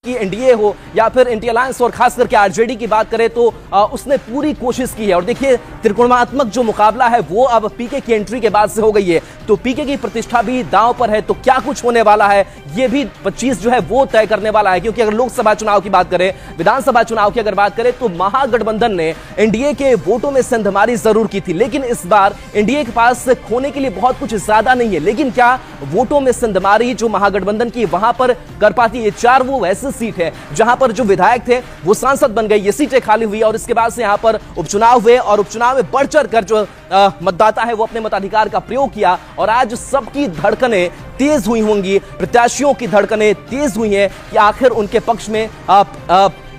कि एनडीए हो या फिर इंडिया अलायंस और खास करके आरजेडी की बात करें तो उसने पूरी कोशिश की है। और देखिए त्रिकोणात्मक जो मुकाबला है वो अब पीके की एंट्री के बाद से हो गई है, तो पीके की प्रतिष्ठा भी दांव पर है। तो क्या कुछ होने वाला है ये भी 25 जो है वो तय करने वाला है, क्योंकि अगर लोकसभा चुनाव की बात करें, विधानसभा चुनाव की अगर बात करें तो महागठबंधन ने एनडीए के वोटों में सेंधमारी जरूर की थी, लेकिन इस बार एनडीए के पास खोने के लिए बहुत कुछ ज्यादा नहीं है। लेकिन क्या वोटों में सेंधमारी जो महागठबंधन की वहां पर कर पाती है? 4 वो ऐसे सीट है जहां पर जो विधायक थे वो सांसद बन गए, ये सीटें खाली हुई और इसके बाद से यहां पर उपचुनाव हुए और उपचुनाव में बढ़ चढ़ कर जो मतदाता है वो अपने मताधिकार का प्रयोग किया और आज सबकी धड़कनें तेज हुई होंगी, प्रत्याशियों की धड़कनें तेज हुई हैं कि आखिर उनके पक्ष में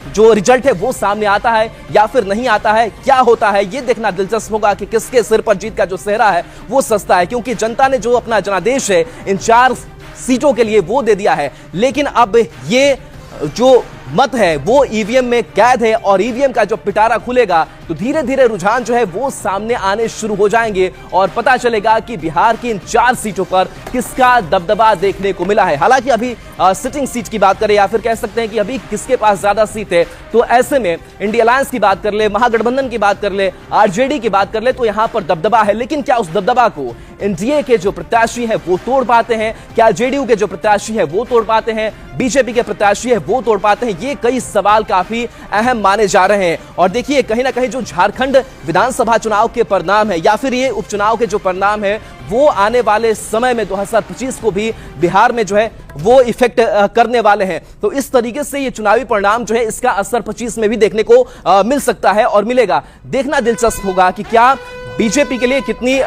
जो रिजल्ट है वो सामने आता है या फिर नहीं आता है, क्या होता है ये देखना दिलचस्प होगा कि किसके सिर पर जीत का जो सेहरा है वो सस्ता है, क्योंकि जनता ने जो अपना जनादेश है इन 4 सीटों के लिए वो दे दिया है। लेकिन अब ये जो मत है वो ईवीएम में कैद है और ईवीएम का जो पिटारा खुलेगा तो धीरे धीरे रुझान जो है वो सामने आने शुरू हो जाएंगे और पता चलेगा कि बिहार की इन 4 सीटों पर किसका दबदबा देखने को मिला है। हालांकि अभी सिटिंग सीट की बात करें या फिर कह सकते हैं कि अभी किसके पास ज्यादा सीट है, तो ऐसे में इंडिया अलायंस की बात कर ले, महागठबंधन की बात कर ले, आरजेडी की बात कर ले, तो यहां पर दबदबा है। लेकिन क्या उस दबदबा को एनडीए के जो प्रत्याशी है वो तोड़ पाते हैं? क्या जेडीयू के जो प्रत्याशी है वो तोड़ पाते हैं? बीजेपी के प्रत्याशी है वो तोड़ पाते हैं? ये कई सवाल काफी अहम माने जा रहे हैं। और देखिए कहीं ना कहीं जो झारखंड विधानसभा चुनाव के परिणाम है या फिर ये उपचुनाव के जो परिणाम है वो आने वाले समय में 2025 को भी बिहार में जो है वो इफेक्ट करने वाले हैं। तो इस तरीके से ये चुनावी परिणाम जो है इसका असर 25 में भी देखने को मिल सकता है और मिलेगा। देखना दिलचस्प होगा कि क्या बीजेपी के लिए कितनी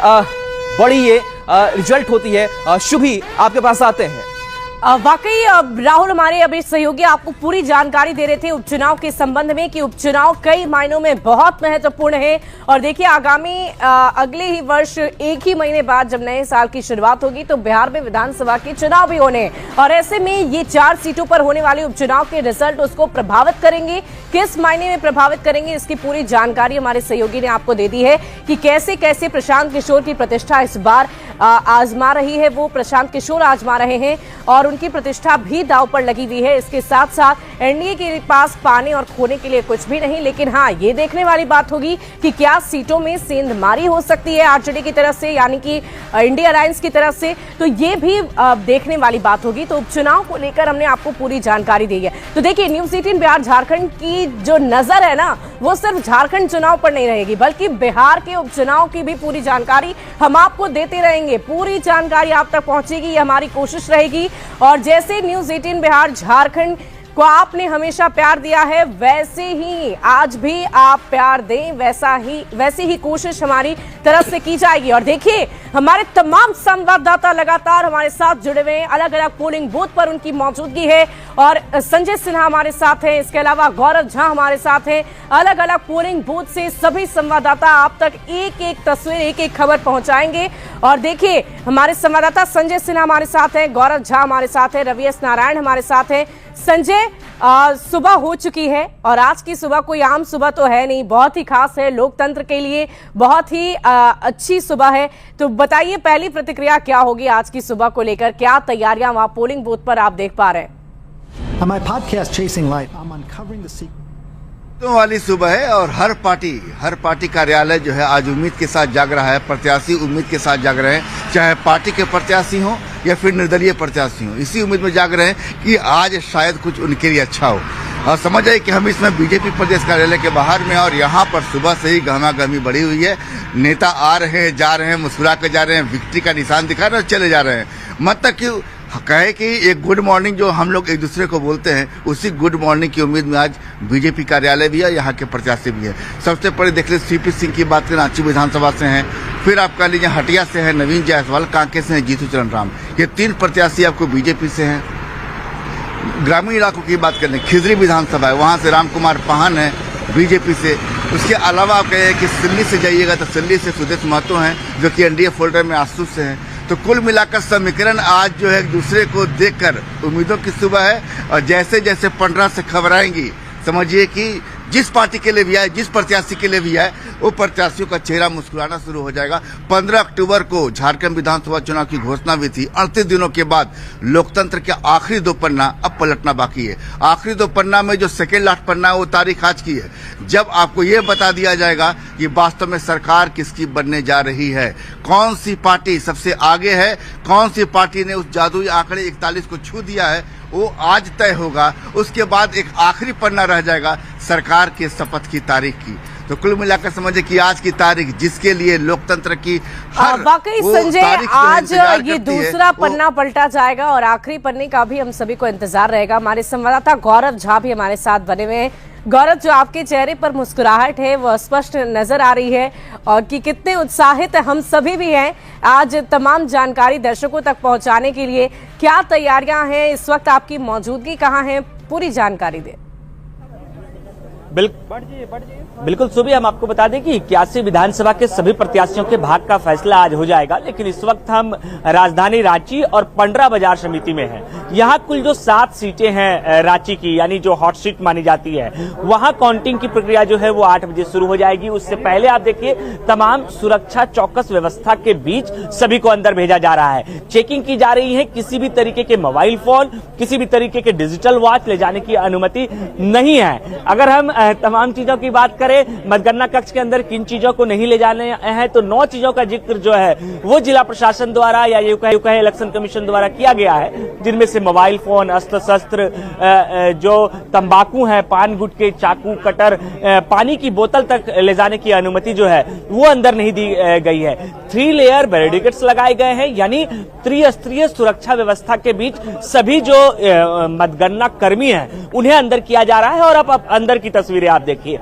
बड़ी ये रिजल्ट होती है। शुभी आपके पास आते हैं। वाकई राहुल हमारे अभी सहयोगी आपको पूरी जानकारी दे रहे थे उपचुनाव के संबंध में कि उपचुनाव कई मायनों में बहुत महत्वपूर्ण है। और देखिए आगामी अगले ही वर्ष 1 ही महीने बाद जब नए साल की शुरुआत होगी तो बिहार में विधानसभा के चुनाव भी होने और ऐसे में ये 4 सीटों पर होने वाले उपचुनाव के रिजल्ट उसको प्रभावित करेंगे। किस मायने में प्रभावित करेंगे इसकी पूरी जानकारी हमारे सहयोगी ने आपको दे दी है कि कैसे कैसे प्रशांत किशोर की प्रतिष्ठा इस बार आजमा रही है, वो प्रशांत किशोर आजमा रहे हैं और उनकी प्रतिष्ठा भी दांव पर लगी हुई है। इसके साथ साथ एनडीए के पास पाने और खोने के लिए कुछ भी नहीं, लेकिन हाँ ये देखने वाली बात होगी कि क्या सीटों में सेंधमारी हो सकती है आरजेडी की तरफ से यानी कि इंडिया अलायंस की तरफ से, तो ये भी देखने वाली बात होगी। तो उपचुनाव को लेकर हमने आपको पूरी जानकारी दी है। तो देखिए न्यूज़ 18 बिहार झारखंड की जो नजर है ना वो सिर्फ झारखंड चुनाव पर नहीं रहेगी बल्कि बिहार के उपचुनाव की भी पूरी जानकारी हम आपको देते रहेंगे। पूरी जानकारी आप तक पहुंचेगी, ये हमारी कोशिश रहेगी। और जैसे न्यूज़ 18 बिहार झारखंड को आपने हमेशा प्यार दिया है वैसे ही आज भी आप प्यार दें, वैसे ही कोशिश हमारी तरफ से की जाएगी। और देखिए हमारे तमाम संवाददाता लगातार हमारे साथ जुड़े हुए हैं, अलग अलग पोलिंग बूथ पर उनकी मौजूदगी है और संजय सिन्हा हमारे साथ हैं, इसके अलावा गौरव झा हमारे साथ हैं। अलग अलग पोलिंग बूथ से सभी संवाददाता आप तक एक एक तस्वीर, एक एक खबर पहुंचाएंगे। और देखिए हमारे संवाददाता संजय सिन्हा हमारे साथ हैं, गौरव झा हमारे साथ हैं, रवि एस नारायण हमारे साथ हैं। संजय सुबह हो चुकी है और आज की सुबह कोई आम सुबह तो है नहीं, बहुत ही खास है, लोकतंत्र के लिए बहुत ही अच्छी सुबह है। तो बताइए पहली प्रतिक्रिया क्या होगी आज की सुबह को लेकर, क्या तैयारियां वहां पोलिंग बूथ पर आप देख पा रहे हैं? My podcast Chasing Life, I'm uncovering the secret. तो वाली सुबह है और हर पार्टी कार्यालय जो है आज उम्मीद के साथ जाग रहा है, प्रत्याशी उम्मीद के साथ जाग रहे हैं, चाहे पार्टी के प्रत्याशी हो या फिर निर्दलीय प्रत्याशी हो, इसी उम्मीद में जाग रहे हैं कि आज शायद कुछ उनके लिए अच्छा हो। और समझ आए कि हम इसमें बीजेपी प्रदेश कार्यालय के बाहर में और यहाँ पर सुबह से ही गहमागहमी बढ़ी हुई है। नेता आ रहे हैं, जा रहे हैं, मुस्कुरा के जा रहे हैं, विक्ट्री का निशान दिखा रहे हैं, चले जा रहे हैं। मतलब कि कहे कि एक गुड मॉर्निंग जो हम लोग एक दूसरे को बोलते हैं उसी गुड मॉर्निंग की उम्मीद में आज बीजेपी कार्यालय भी है, यहाँ के प्रत्याशी भी है। सबसे पहले देख ले सीपी सिंह की बात करें, रांची विधानसभा से हैं, फिर आप कह लीजिए हटिया से है नवीन जायसवाल, कांके से हैं जीतू चरण राम, ये 3 प्रत्याशी आपको बीजेपी से हैं। ग्रामीण इलाकों की बात करें, खिजरी विधानसभा है, वहाँ से राम कुमार पाहन है बीजेपी से। उसके अलावा आप कहें कि सिल्ली से जाइएगा तो सिल्ली से सुदेश महतो हैं जो कि एनडीए फोल्डर में आसूस से हैं। तो कुल मिलाकर समीकरण आज जो है एक दूसरे को देखकर उम्मीदों की सुबह है और जैसे जैसे 15 से खबर आएंगी समझिए कि जिस पार्टी के लिए भी आए, जिस प्रत्याशी के लिए भी आए, वो प्रत्याशियों का चेहरा मुस्कुराना शुरू हो जाएगा। 15 अक्टूबर को झारखंड विधानसभा चुनाव की घोषणा भी थी। 38 दिनों के बाद लोकतंत्र के आखिरी 2 पन्ना अब पलटना बाकी है। आखिरी 2 पन्ना में जो सेकेंड लास्ट पन्ना है वो तारीख आज की है, जब आपको ये बता दिया जाएगा कि वास्तव में सरकार किसकी बनने जा रही है, कौन सी पार्टी सबसे आगे है, कौन सी पार्टी ने उस जादुई आंकड़े 41 को छू दिया है, वो आज तय होगा। उसके बाद एक आखिरी पन्ना रह जाएगा सरकार के शपथ की तारीख की। तो कुल मिलाकर समझे कि आज की तारीख जिसके लिए लोकतंत्र की वाकई संजय आज ये दूसरा पन्ना पलटा जाएगा और आखिरी पन्ने का भी हम सभी को इंतजार रहेगा। हमारे संवाददाता गौरव झा भी हमारे साथ बने हुए हैं। गौरव, जो आपके चेहरे पर मुस्कुराहट है वो स्पष्ट नजर आ रही है और कि कितने उत्साहित हम सभी भी हैं आज तमाम जानकारी दर्शकों तक पहुंचाने के लिए। क्या तैयारियां हैं इस वक्त, आपकी मौजूदगी कहां है, पूरी जानकारी दें। बिल्कुल सुबह हम आपको बता दें कि 81 विधानसभा के सभी प्रत्याशियों के भाग्य का फैसला आज हो जाएगा, लेकिन इस वक्त हम राजधानी रांची और पंडरा बाजार समिति में हैं। यहाँ कुल जो 7 सीटें हैं रांची की, यानी जो हॉट सीट मानी जाती है, वहाँ काउंटिंग की प्रक्रिया जो है वो 8 बजे शुरू हो जाएगी। उससे पहले आप देखिए तमाम सुरक्षा चौकस व्यवस्था के बीच सभी को अंदर भेजा जा रहा है। चेकिंग की जा रही है, किसी भी तरीके के मोबाइल फोन, किसी भी तरीके के डिजिटल वॉच ले जाने की अनुमति नहीं है। अगर हम तमाम चीजों की बात करें, मतगणना कक्ष के अंदर किन चीजों को नहीं ले जाने हैं, तो 9 चीजों का जिक्र जो है वो जिला प्रशासन द्वारा या यूं कहे इलेक्शन कमीशन द्वारा किया गया है, जिनमें से मोबाइल फोन, अस्त्र शस्त्र, जो तंबाकू है, पान गुटके, चाकू, कटर, पानी की बोतल तक ले जाने की अनुमति जो है वो अंदर नहीं दी गई है। 3 लेयर बैरिकेड्स लगाए गए हैं, यानी त्रिस्तरीय सुरक्षा व्यवस्था के बीच सभी जो मतगणना कर्मी हैं उन्हें अंदर किया जा रहा है। और अब अंदर की तस्वीरें आप देखिए,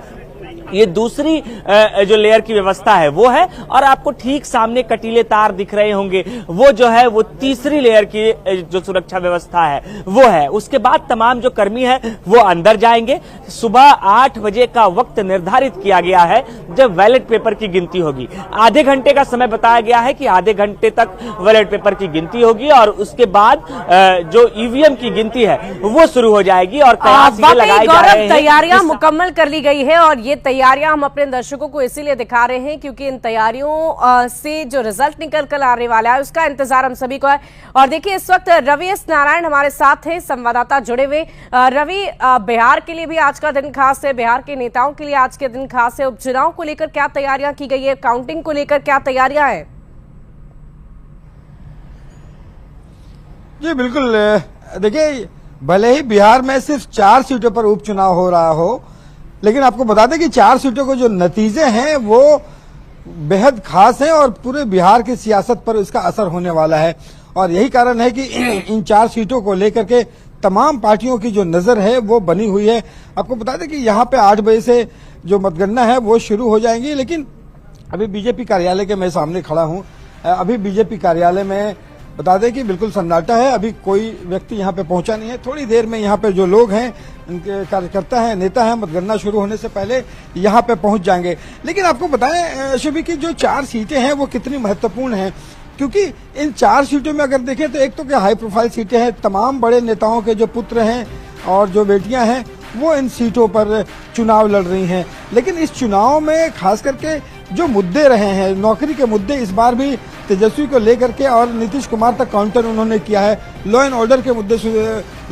ये दूसरी जो लेयर की व्यवस्था है वो है, और आपको ठीक सामने कटीले तार दिख रहे होंगे, वो जो है वो तीसरी लेयर की जो सुरक्षा व्यवस्था है वो है। उसके बाद तमाम जो कर्मी है वो अंदर जाएंगे। सुबह 8 बजे का वक्त निर्धारित किया गया है जब बैलेट पेपर की गिनती होगी। आधे घंटे का समय बताया गया है कि आधे घंटे तक बैलेट पेपर की गिनती होगी और उसके बाद जो ईवीएम की गिनती है वो शुरू हो जाएगी। और तैयारियां मुकम्मल कर ली गई है और ये तैयारियां हम अपने दर्शकों को इसीलिए दिखा रहे हैं क्योंकि इन तैयारियों से जो रिजल्ट निकल कर आने वाला है उसका इंतजार हम सभी को है। और देखिए इस वक्त रवि एस नारायण हमारे साथ हैं, संवाददाता जुड़े हुए। रवि, बिहार के लिए भी आज का दिन खास है, बिहार के नेताओं के लिए आज के दिन खास है। उपचुनाव को लेकर क्या तैयारियां की गई है, काउंटिंग को लेकर क्या तैयारियां हैं? जी बिल्कुल, देखिए भले ही बिहार में सिर्फ 4 सीटों पर उपचुनाव हो रहा हो, लेकिन आपको बता दें कि 4 सीटों के जो नतीजे हैं वो बेहद खास हैं और पूरे बिहार की सियासत पर इसका असर होने वाला है। और यही कारण है कि इन 4 सीटों को लेकर के तमाम पार्टियों की जो नजर है वो बनी हुई है। आपको बता दें कि यहाँ पे 8 बजे से जो मतगणना है वो शुरू हो जाएंगी, लेकिन अभी बीजेपी कार्यालय के मैं सामने खड़ा हूँ। अभी बीजेपी कार्यालय में बता दें कि बिल्कुल सन्नाटा है, अभी कोई व्यक्ति यहाँ पे पहुंचा नहीं है। थोड़ी देर में यहाँ पे जो लोग हैं, उनके कार्यकर्ता हैं, नेता हैं, मतगणना शुरू होने से पहले यहाँ पे पहुंच जाएंगे। लेकिन आपको बताएं शुभी की जो 4 सीटें हैं वो कितनी महत्वपूर्ण हैं, क्योंकि इन 4 सीटों में अगर देखें तो एक तो क्या हाई प्रोफाइल सीटें हैं, तमाम बड़े नेताओं के जो पुत्र हैं और जो बेटियां हैं वो इन सीटों पर चुनाव लड़ रही हैं। लेकिन इस चुनाव में खास करके जो मुद्दे रहे हैं, नौकरी के मुद्दे इस बार भी तेजस्वी को लेकर के और नीतीश कुमार तक काउंटर उन्होंने किया है। लॉ एंड ऑर्डर के मुद्दे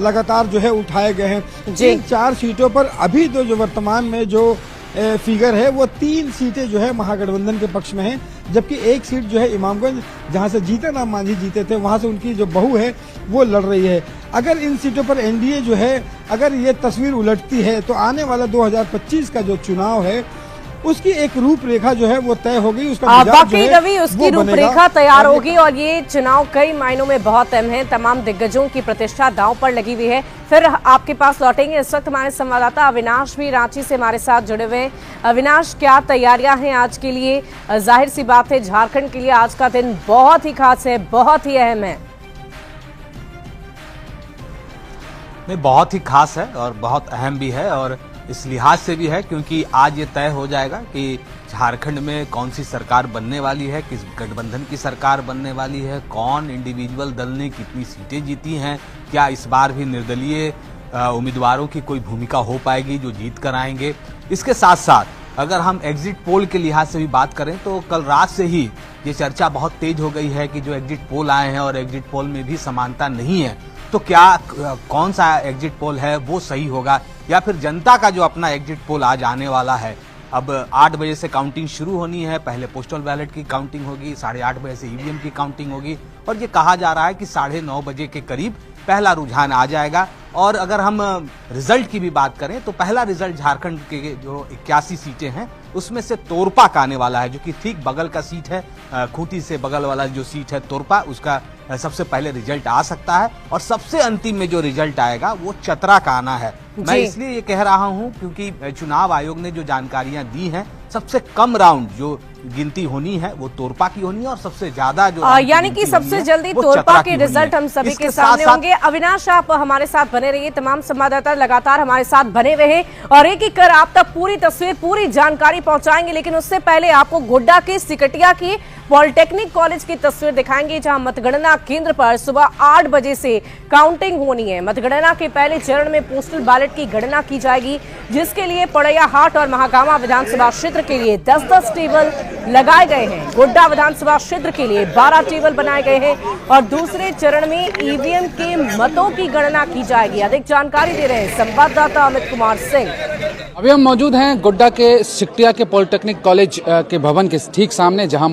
लगातार जो है उठाए गए हैं। इन 4 सीटों पर अभी तो जो वर्तमान में जो फिगर है वो 3 सीटें जो है महागठबंधन के पक्ष में हैं, जबकि 1 सीट जो है इमामगंज, जहां से जीतन राम मांझी जीते थे, वहां से उनकी जो बहू है वो लड़ रही है। अगर इन सीटों पर एनडीए जो है, अगर ये तस्वीर उलटती है तो आने वाला 2025 का जो चुनाव है उसकी एक रूपरेखा जो है वो तय होगी। उसका बाकी रवि उसकी रूपरेखा तैयार होगी और ये चुनाव कई मायनों में बहुत अहम है। तमाम दिग्गजों की प्रतिष्ठा दांव पर लगी हुई है। फिर आपके पास लौटेंगे। इस वक्त हमारे संवाददाता अविनाश भी रांची से हमारे साथ जुड़े हुए हैं। अविनाश, क्या तैयारियां हैं आज के लिए? जाहिर सी बात है झारखंड के लिए आज का दिन बहुत ही खास है, बहुत ही अहम है। नहीं, बहुत ही खास है और बहुत अहम भी है, और इस लिहाज से भी है क्योंकि आज ये तय हो जाएगा कि झारखंड में कौन सी सरकार बनने वाली है, किस गठबंधन की सरकार बनने वाली है, कौन इंडिविजुअल दल ने कितनी सीटें जीती हैं, क्या इस बार भी निर्दलीय उम्मीदवारों की कोई भूमिका हो पाएगी जो जीत कर आएंगे। इसके साथ साथ अगर हम एग्जिट पोल के लिहाज से भी बात करें तो कल रात से ही ये चर्चा बहुत तेज हो गई है कि जो एग्जिट पोल आए हैं और एग्जिट पोल में भी समानता नहीं है, तो क्या कौन सा एग्जिट पोल है वो सही होगा, या फिर जनता का जो अपना एग्जिट पोल आज आने वाला है। अब 8 बजे से काउंटिंग शुरू होनी है, पहले पोस्टल बैलेट की काउंटिंग होगी, 8:30 बजे से ईवीएम की काउंटिंग होगी और ये कहा जा रहा है कि 9:30 बजे के करीब पहला रुझान आ जाएगा। और अगर हम रिजल्ट की भी बात करें तो पहला रिजल्ट झारखंड के जो 81 सीटें हैं उसमें से तोरपा का आने वाला है, जो कि ठीक बगल का सीट है, खूंटी से बगल वाला जो सीट है तोरपा, उसका सबसे पहले रिजल्ट आ सकता है। और सबसे अंतिम में जो रिजल्ट आएगा वो चतरा का आना है। मैं इसलिए ये कह रहा हूं क्योंकि चुनाव आयोग ने जो जानकारियां दी हैं, सबसे कम राउंड जो गिनती होनी है वो तोरपा की होनी है और सबसे ज्यादा जो यानी कि सबसे जल्दी तोरपा के रिजल्ट हम सभी के सामने होंगे। अविनाश, आप हमारे साथ बने रहिए, तमाम संवाददाता लगातार हमारे साथ बने रहे और एक एक कर आप तक पूरी तस्वीर, पूरी जानकारी पहुंचाएंगे। लेकिन उससे पहले आपको गोड्डा के सिकटिया की पॉलिटेक्निक कॉलेज की तस्वीर दिखाएंगे, जहां मतगणना केंद्र पर सुबह 8 बजे से काउंटिंग होनी है। मतगणना के पहले चरण में पोस्टल बैलेट की गणना की जाएगी, जिसके लिए पड़ैयाहाट और महागामा विधानसभा क्षेत्र के लिए 10-10 टेबल लगाए गए हैं। गोड्डा विधानसभा क्षेत्र के लिए 12 टेबल बनाए गए हैं और दूसरे चरण में ईवीएम के मतों की गणना की जाएगी। अधिक जानकारी दे रहे हैं संवाददाता अमित कुमार सिंह। अभी हम मौजूद हैं गोड्डा के सिकटिया के पॉलिटेक्निक कॉलेज के भवन के ठीक सामने, जहां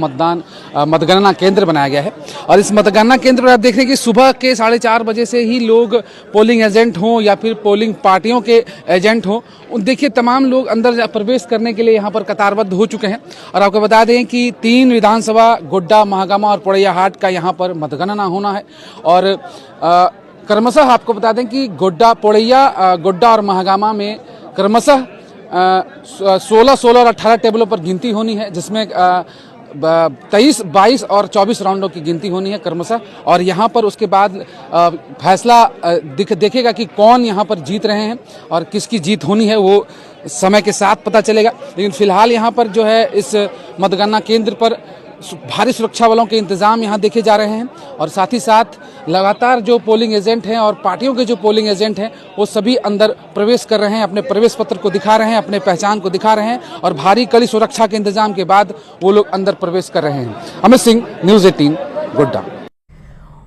मतगणना केंद्र बनाया गया है। और इस मतगणना केंद्र पर आप देख रहे हैं कि सुबह के 4:30 बजे से ही लोग पोलिंग एजेंट हों या फिर पोलिंग पार्टियों के एजेंट हों, देखिए तमाम लोग अंदर प्रवेश करने के लिए यहाँ पर कतारबद्ध हो चुके हैं। और आपको बता दें कि 3 विधानसभा गोड्डा, महागामा और पड़ैयाहाट का यहाँ पर मतगणना होना है। और क्रमशः आपको बता दें कि गोड्डा और महागामा में क्रमशः 16 और 18 टेबलों पर गिनती होनी है, जिसमें 23, 22 और 24 राउंडों की गिनती होनी है क्रमशः। और यहाँ पर उसके बाद फैसला देखेगा कि कौन यहाँ पर जीत रहे हैं और किसकी जीत होनी है, वो समय के साथ पता चलेगा। लेकिन फिलहाल यहाँ पर जो है इस मतगणना केंद्र पर भारी सुरक्षा बलों के इंतजाम यहाँ देखे जा रहे हैं। और साथ ही साथ लगातार जो पोलिंग एजेंट हैं और पार्टियों के जो पोलिंग एजेंट हैं वो सभी अंदर प्रवेश कर रहे हैं, अपने प्रवेश पत्र को दिखा रहे हैं, अपने पहचान को दिखा रहे हैं और भारी कड़ी सुरक्षा के इंतजाम के बाद वो लोग अंदर प्रवेश कर रहे हैं। अमित सिंह, न्यूज़ 18, गोड्डा।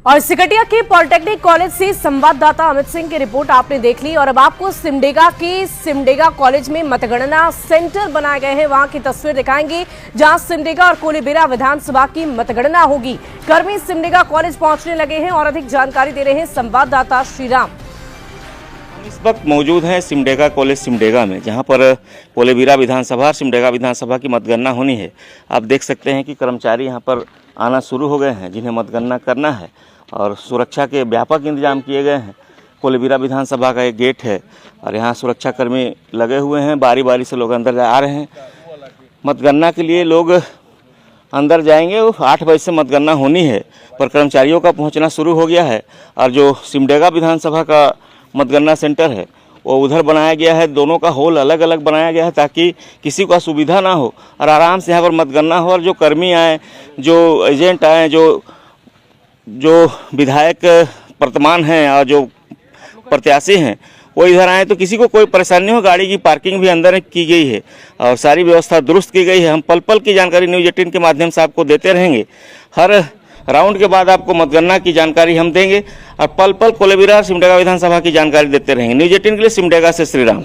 और सिकटिया के पॉलिटेक्निक कॉलेज से संवाददाता अमित सिंह की रिपोर्ट आपने देख ली। और अब आपको सिमडेगा कॉलेज में मतगणना सेंटर बनाए गए हैं, वहां की तस्वीर दिखाएंगे, जहां सिमडेगा और कोलेबिरा विधानसभा की मतगणना होगी। कर्मी सिमडेगा कॉलेज पहुंचने लगे हैं और अधिक जानकारी दे रहे हैं संवाददाता श्रीराम। हम इस वक्त मौजूद हैं सिमडेगा कॉलेज सिमडेगा में, जहां पर कोलेबिरा विधानसभा और सिमडेगा विधानसभा की मतगणना होनी है। आप देख सकते हैं कि कर्मचारी यहां पर आना शुरू हो गए हैं, जिन्हें मतगणना करना है और सुरक्षा के व्यापक इंतजाम किए गए हैं। कोलेबिरा विधानसभा का एक गेट है और यहाँ सुरक्षाकर्मी लगे हुए हैं, बारी बारी से लोग अंदर आ रहे हैं। मतगणना के लिए लोग अंदर जाएंगे, 8 बजे से मतगणना होनी है, पर कर्मचारियों का पहुँचना शुरू हो गया है। और जो सिमडेगा विधानसभा का मतगणना सेंटर है वो उधर बनाया गया है, दोनों का होल अलग अलग बनाया गया है ताकि किसी को असुविधा ना हो और आराम से यहाँ पर मतगणना हो। और जो कर्मी आए, जो एजेंट आए, जो विधायक वर्तमान हैं और जो प्रत्याशी हैं वो इधर आए तो किसी को कोई परेशानी नहीं हो। गाड़ी की पार्किंग भी अंदर की गई है और सारी व्यवस्था दुरुस्त की गई है। हम पल पल की जानकारी न्यूज़ 18 के माध्यम से आपको देते रहेंगे। हर राउंड के बाद आपको मतगणना की जानकारी हम देंगे और पल पल कोलेबिरा सिमडेगा विधानसभा की जानकारी देते रहेंगे। न्यूज़ 18 के लिए सिमडेगा से श्रीराम।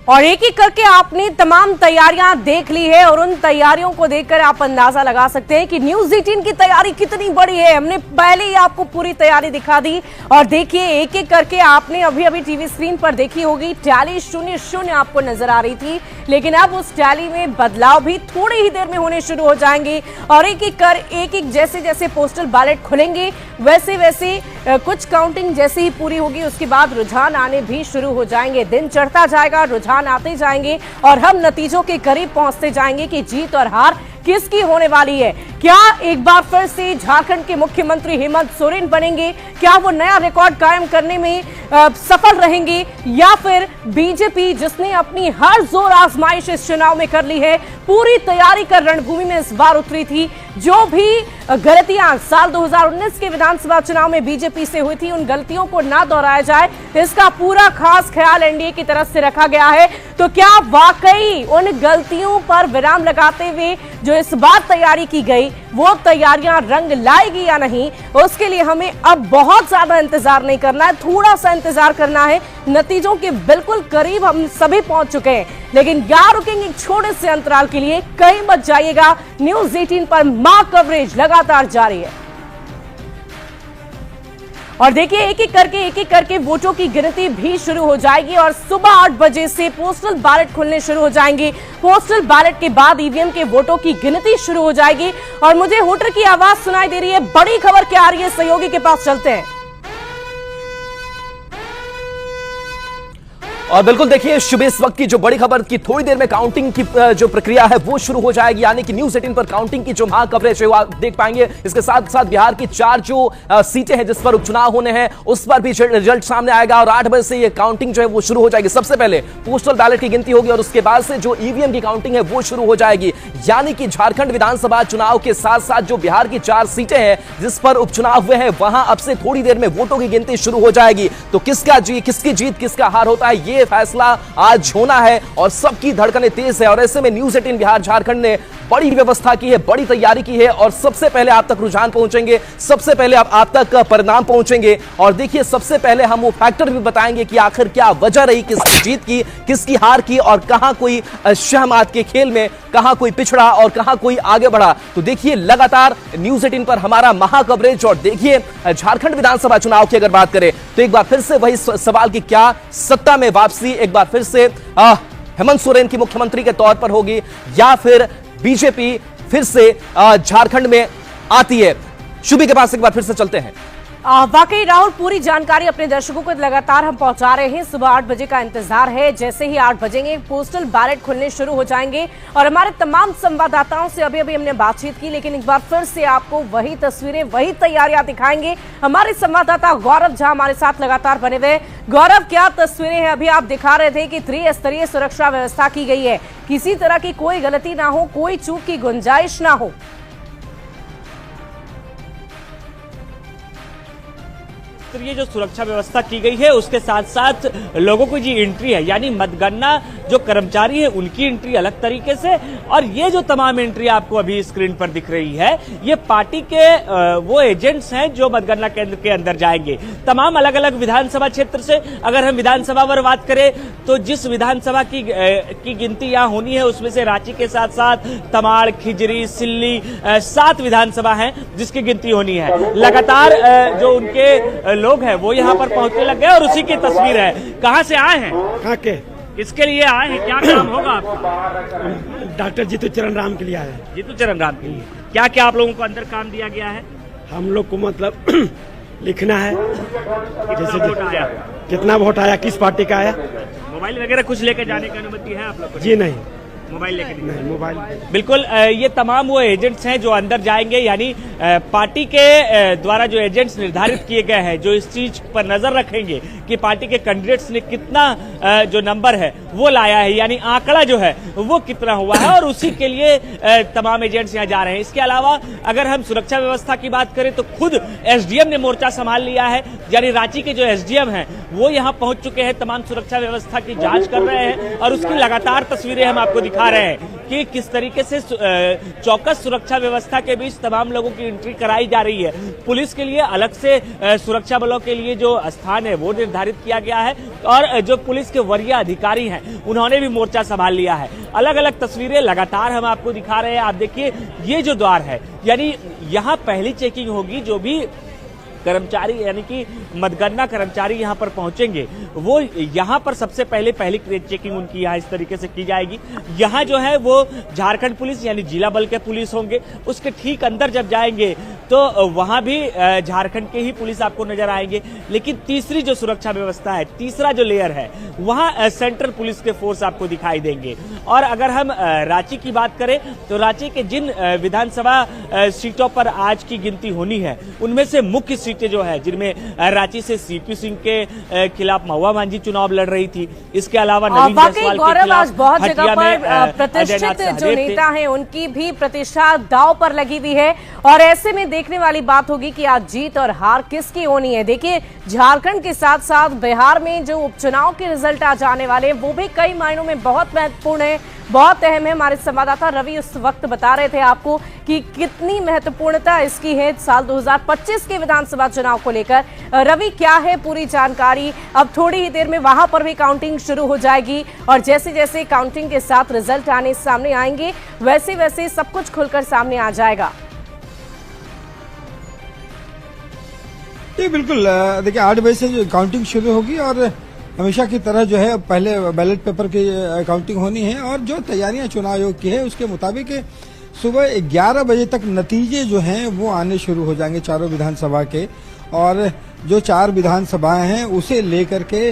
और एक एक करके आपने तमाम तैयारियां देख ली है और उन तैयारियों को देखकर आप अंदाजा लगा सकते हैं कि न्यूज़ 18 की तैयारी कितनी बड़ी है। हमने पहले ही आपको पूरी तैयारी दिखा दी और देखिए एक एक करके आपने अभी टीवी स्क्रीन पर देखी होगी, टैली 0-0 आपको नजर आ रही थी, लेकिन अब उस टैली में बदलाव भी थोड़ी ही देर में होने शुरू हो जाएंगे। और एक एक जैसे जैसे पोस्टल बैलेट खुलेंगे वैसे वैसे कुछ काउंटिंग जैसे ही पूरी होगी उसके बाद रुझान आने भी शुरू हो जाएंगे। दिन चढ़ता जाएगा, रुझान आते जाएंगे और हम नतीजों के करीब पहुंचते जाएंगे कि जीत और हार किसकी होने वाली है? क्या एक बार फिर से झारखंड के मुख्यमंत्री हेमंत सोरेन बनेंगे? क्या वो नया रिकॉर्ड कायम करने में सफल रहेंगे, या फिर बीजेपी जिसने अपनी हर जोर आजमाइश इस चुनाव में कर ली है, पूरी तैयारी कर रणभूमि में इस बार उतरी थी, जो भी गलतियां साल 2019 के विधानसभा चुनाव में बीजेपी से हुई थी उन गलतियों को ना दोहराया जाए, इसका पूरा खास ख्याल एनडीए की तरफ से रखा गया है। तो क्या वाकई उन गलतियों पर विराम लगाते हुए जो इस बार तैयारी की गई वो तैयारियां रंग लाएगी या नहीं, उसके लिए हमें अब बहुत ज्यादा इंतजार नहीं करना है, थोड़ा सा इंतजार करना है। नतीजों के बिल्कुल करीब हम सभी पहुंच चुके हैं, लेकिन यहाँ रुकेंगे एक छोटे से अंतराल के लिए, कहीं मत जाइएगा। न्यूज़ 18 पर मां कवरेज लगातार जारी है और देखिए एक एक करके वोटों की गिनती भी शुरू हो जाएगी और सुबह 8 बजे से पोस्टल बैलेट खुलने शुरू हो जाएंगे। पोस्टल बैलेट के बाद ईवीएम के वोटों की गिनती शुरू हो जाएगी और मुझे हूटर की आवाज सुनाई दे रही है। बड़ी खबर क्या आ रही है, सहयोगी के पास चलते हैं। और बिल्कुल देखिए शुभ, इस वक्त की जो बड़ी खबर की थोड़ी देर में काउंटिंग की जो प्रक्रिया है वो शुरू हो जाएगी, यानी कि न्यूज़ 18 पर काउंटिंग की जो महा कवरेज है वो आप देख पाएंगे। इसके साथ साथ बिहार की 4 जो सीटें हैं जिस पर उपचुनाव होने हैं उस पर भी रिजल्ट सामने आएगा और 8 बजे से ये काउंटिंग जो है वो शुरू हो जाएगी। सबसे पहले पोस्टल बैलेट की गिनती होगी और उसके बाद से जो ईवीएम की काउंटिंग है वो शुरू हो जाएगी, यानी कि झारखंड विधानसभा चुनाव के साथ साथ जो बिहार की 4 सीटें हैं जिस पर उपचुनाव हुए हैं वहां अब से थोड़ी देर में वोटों की गिनती शुरू हो जाएगी। तो किसकी जीत किसका हार होता है ये फैसला आज होना है और सबकी धड़कनें तेज है। और ऐसे में न्यूज़ 18 बिहार झारखंड ने बड़ी व्यवस्था की है, बड़ी तैयारी की है और सबसे पहले आप तक रुझान पहुंचेंगे, सबसे पहले आप तक परिणाम पहुंचेंगे। और देखिए सबसे पहले हम वो फैक्टर भी बताएंगे कि आखिर क्या वजह रही किसकी जीत की, किसकी हार की और कहां कोई शहमात के खेल में कहां कोई पिछड़ा और कहां कोई आगे बढ़ा। तो देखिए लगातार न्यूज़ 18 पर हमारा महा कवरेज। और देखिए झारखंड विधानसभा चुनाव की अगर बात करें तो एक बार फिर से वही सवाल की क्या सत्ता में वापसी एक बार फिर से हेमंत सोरेन की मुख्यमंत्री के तौर पर होगी या फिर बीजेपी फिर से झारखंड में आती है। शुभी के पास एक बार फिर से चलते हैं। वाकई राहुल, पूरी जानकारी अपने दर्शकों को लगातार हम पहुंचा रहे हैं। सुबह 8 बजे का इंतजार है, जैसे ही 8 बजेंगे पोस्टल बैलेट खुलने शुरू हो जाएंगे और हमारे तमाम संवाददाताओं से अभी हमने बातचीत की, लेकिन एक बार फिर से आपको वही तस्वीरें वही तैयारियां दिखाएंगे। हमारे संवाददाता गौरव झा हमारे साथ लगातार बने हुए। गौरव, क्या तस्वीरें हैं? अभी आप दिखा रहे थे कि त्रिस्तरीय सुरक्षा व्यवस्था की गई है, किसी तरह की कोई गलती ना हो, कोई चूक की गुंजाइश ना हो। ये जो सुरक्षा व्यवस्था की गई है उसके साथ साथ लोगों की जी एंट्री है, यानी मतगणना जो कर्मचारी है उनकी एंट्री अलग तरीके से, और ये जो तमाम एंट्री आपको अभी स्क्रीन पर दिख रही है ये पार्टी के वो एजेंट्स हैं जो मतगणना केंद्र के अंदर जाएंगे। तमाम अलग अलग विधानसभा क्षेत्र से अगर हम विधानसभा पर बात करें तो जिस विधानसभा की गिनती यहाँ होनी है उसमें से रांची के साथ साथ तमाड़, खिजरी, सिल्ली 7 विधानसभा है जिसकी गिनती होनी है। लगातार जो उनके लोग हैं वो यहाँ पर पहुंचने लग गए और उसी की तस्वीर है। कहाँ से आए हैं? कहाँ के? किसके लिए आए हैं? क्या काम होगा आपका? डॉक्टर जीतू चरण राम के लिए आए हैं। जीतू चरण राम के लिए क्या क्या आप लोगों को अंदर काम दिया गया है? हम लोग को मतलब लिखना है जैसे वोट आया, कितना वोट आया, किस पार्टी का आया। मोबाइल वगैरह कुछ लेकर जाने की अनुमति है आप लोग को? जी नहीं, मोबाइल लेके नहीं, मोबाइल बिल्कुल। ये तमाम वो एजेंट्स हैं जो अंदर जाएंगे, यानी पार्टी के द्वारा जो एजेंट्स निर्धारित किए गए हैं जो इस चीज पर नजर रखेंगे कि पार्टी के कैंडिडेट्स ने कितना जो नंबर है वो लाया है, यानी आंकड़ा जो है वो कितना हुआ है, और उसी के लिए तमाम एजेंट्स यहाँ जा रहे हैं। इसके अलावा अगर हम सुरक्षा व्यवस्था की बात करें तो खुद एसडीएम ने मोर्चा संभाल लिया है, यानी रांची के जो एसडीएम हैं वो यहाँ पहुंच चुके हैं, तमाम सुरक्षा व्यवस्था की जांच कर रहे हैं और उसकी लगातार तस्वीरें हम आपको दिखा रहे हैं कि किस तरीके से चौकस सुरक्षा व्यवस्था के बीच तमाम लोगों की एंट्री कराई जा रही है। पुलिस के लिए अलग से सुरक्षा बलों के लिए जो स्थान है वो निर्धारित किया गया है और जो पुलिस के वरीय अधिकारी हैं उन्होंने भी मोर्चा संभाल लिया है। अलग अलग तस्वीरें लगातार हम आपको दिखा रहे हैं। आप देखिए ये जो द्वार है, यानी यहाँ पहली चेकिंग होगी, जो भी कर्मचारी यानी कि मतगणना कर्मचारी यहाँ पर पहुंचेंगे वो यहाँ पर सबसे पहले पहली चेकिंग उनकी यहाँ इस तरीके से की जाएगी। यहाँ जो है वो झारखंड पुलिस यानी जिला बल के पुलिस होंगे, उसके ठीक अंदर जब जाएंगे तो वहां भी झारखंड के ही पुलिस आपको नजर आएंगे। लेकिन तीसरी जो सुरक्षा व्यवस्था है, तीसरा जो लेयर है, वहां सेंट्रल पुलिस के फोर्स आपको दिखाई देंगे। और अगर हम रांची की बात करें तो रांची के जिन विधानसभा सीटों पर आज की गिनती होनी है, उनमें से मुख्य सीटें जो है, जिनमें रांची से सीपी सिंह के खिलाफ महुआ मांझी चुनाव लड़ रही थी, इसके अलावा नवीन जायसवाल के खिलाफ आज बहुत जगह हटिया पर में प्रतिष्ठित जो नेता हैं उनकी भी प्रतिष्ठा दांव पर लगी हुई है। और ऐसे में देखने वाली बात होगी कि आज जीत और हार किसकी होनी है। देखिए, झारखंड के साथ साथ बिहार में जो उपचुनाव के रिजल्ट आ जाने वाले हैं, वो भी कई मायनों में बहुत महत्वपूर्ण है, बहुत अहम है। हमारे संवाददाता रवि उस वक्त बता रहे थे आपको कि कितनी महत्वपूर्णता इसकी है साल 2025 के विधानसभा चुनाव को लेकर। रवि, क्या है पूरी जानकारी? अब थोड़ी ही देर में वहां पर भी काउंटिंग शुरू हो जाएगी और जैसे जैसे काउंटिंग के साथ रिजल्ट आने सामने आएंगे, वैसे वैसे सब कुछ खुलकर सामने आ जाएगा। ये बिल्कुल देखिए 8 बजे से जो काउंटिंग शुरू होगी और हमेशा की तरह जो है पहले बैलेट पेपर की काउंटिंग होनी है और जो तैयारियां चुनाव आयोग की है उसके मुताबिक सुबह 11 बजे तक नतीजे जो हैं वो आने शुरू हो जाएंगे चारों विधानसभा के। और जो 4 विधानसभाएं हैं उसे लेकर के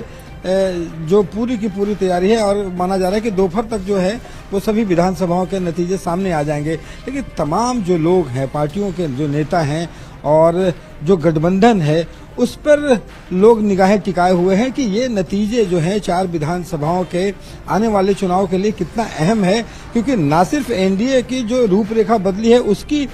जो पूरी की पूरी तैयारी है और माना जा रहा है कि दोपहर तक जो है वो सभी विधानसभाओं के नतीजे सामने आ जाएंगे। लेकिन तमाम जो लोग हैं, पार्टियों के जो नेता हैं और जो गठबंधन है, उस पर लोग निगाहें टिकाए हुए हैं कि ये नतीजे जो हैं 4 विधानसभाओं के आने वाले चुनाव के लिए कितना अहम है। क्योंकि ना सिर्फ एनडीए की जो रूपरेखा बदली है उसकी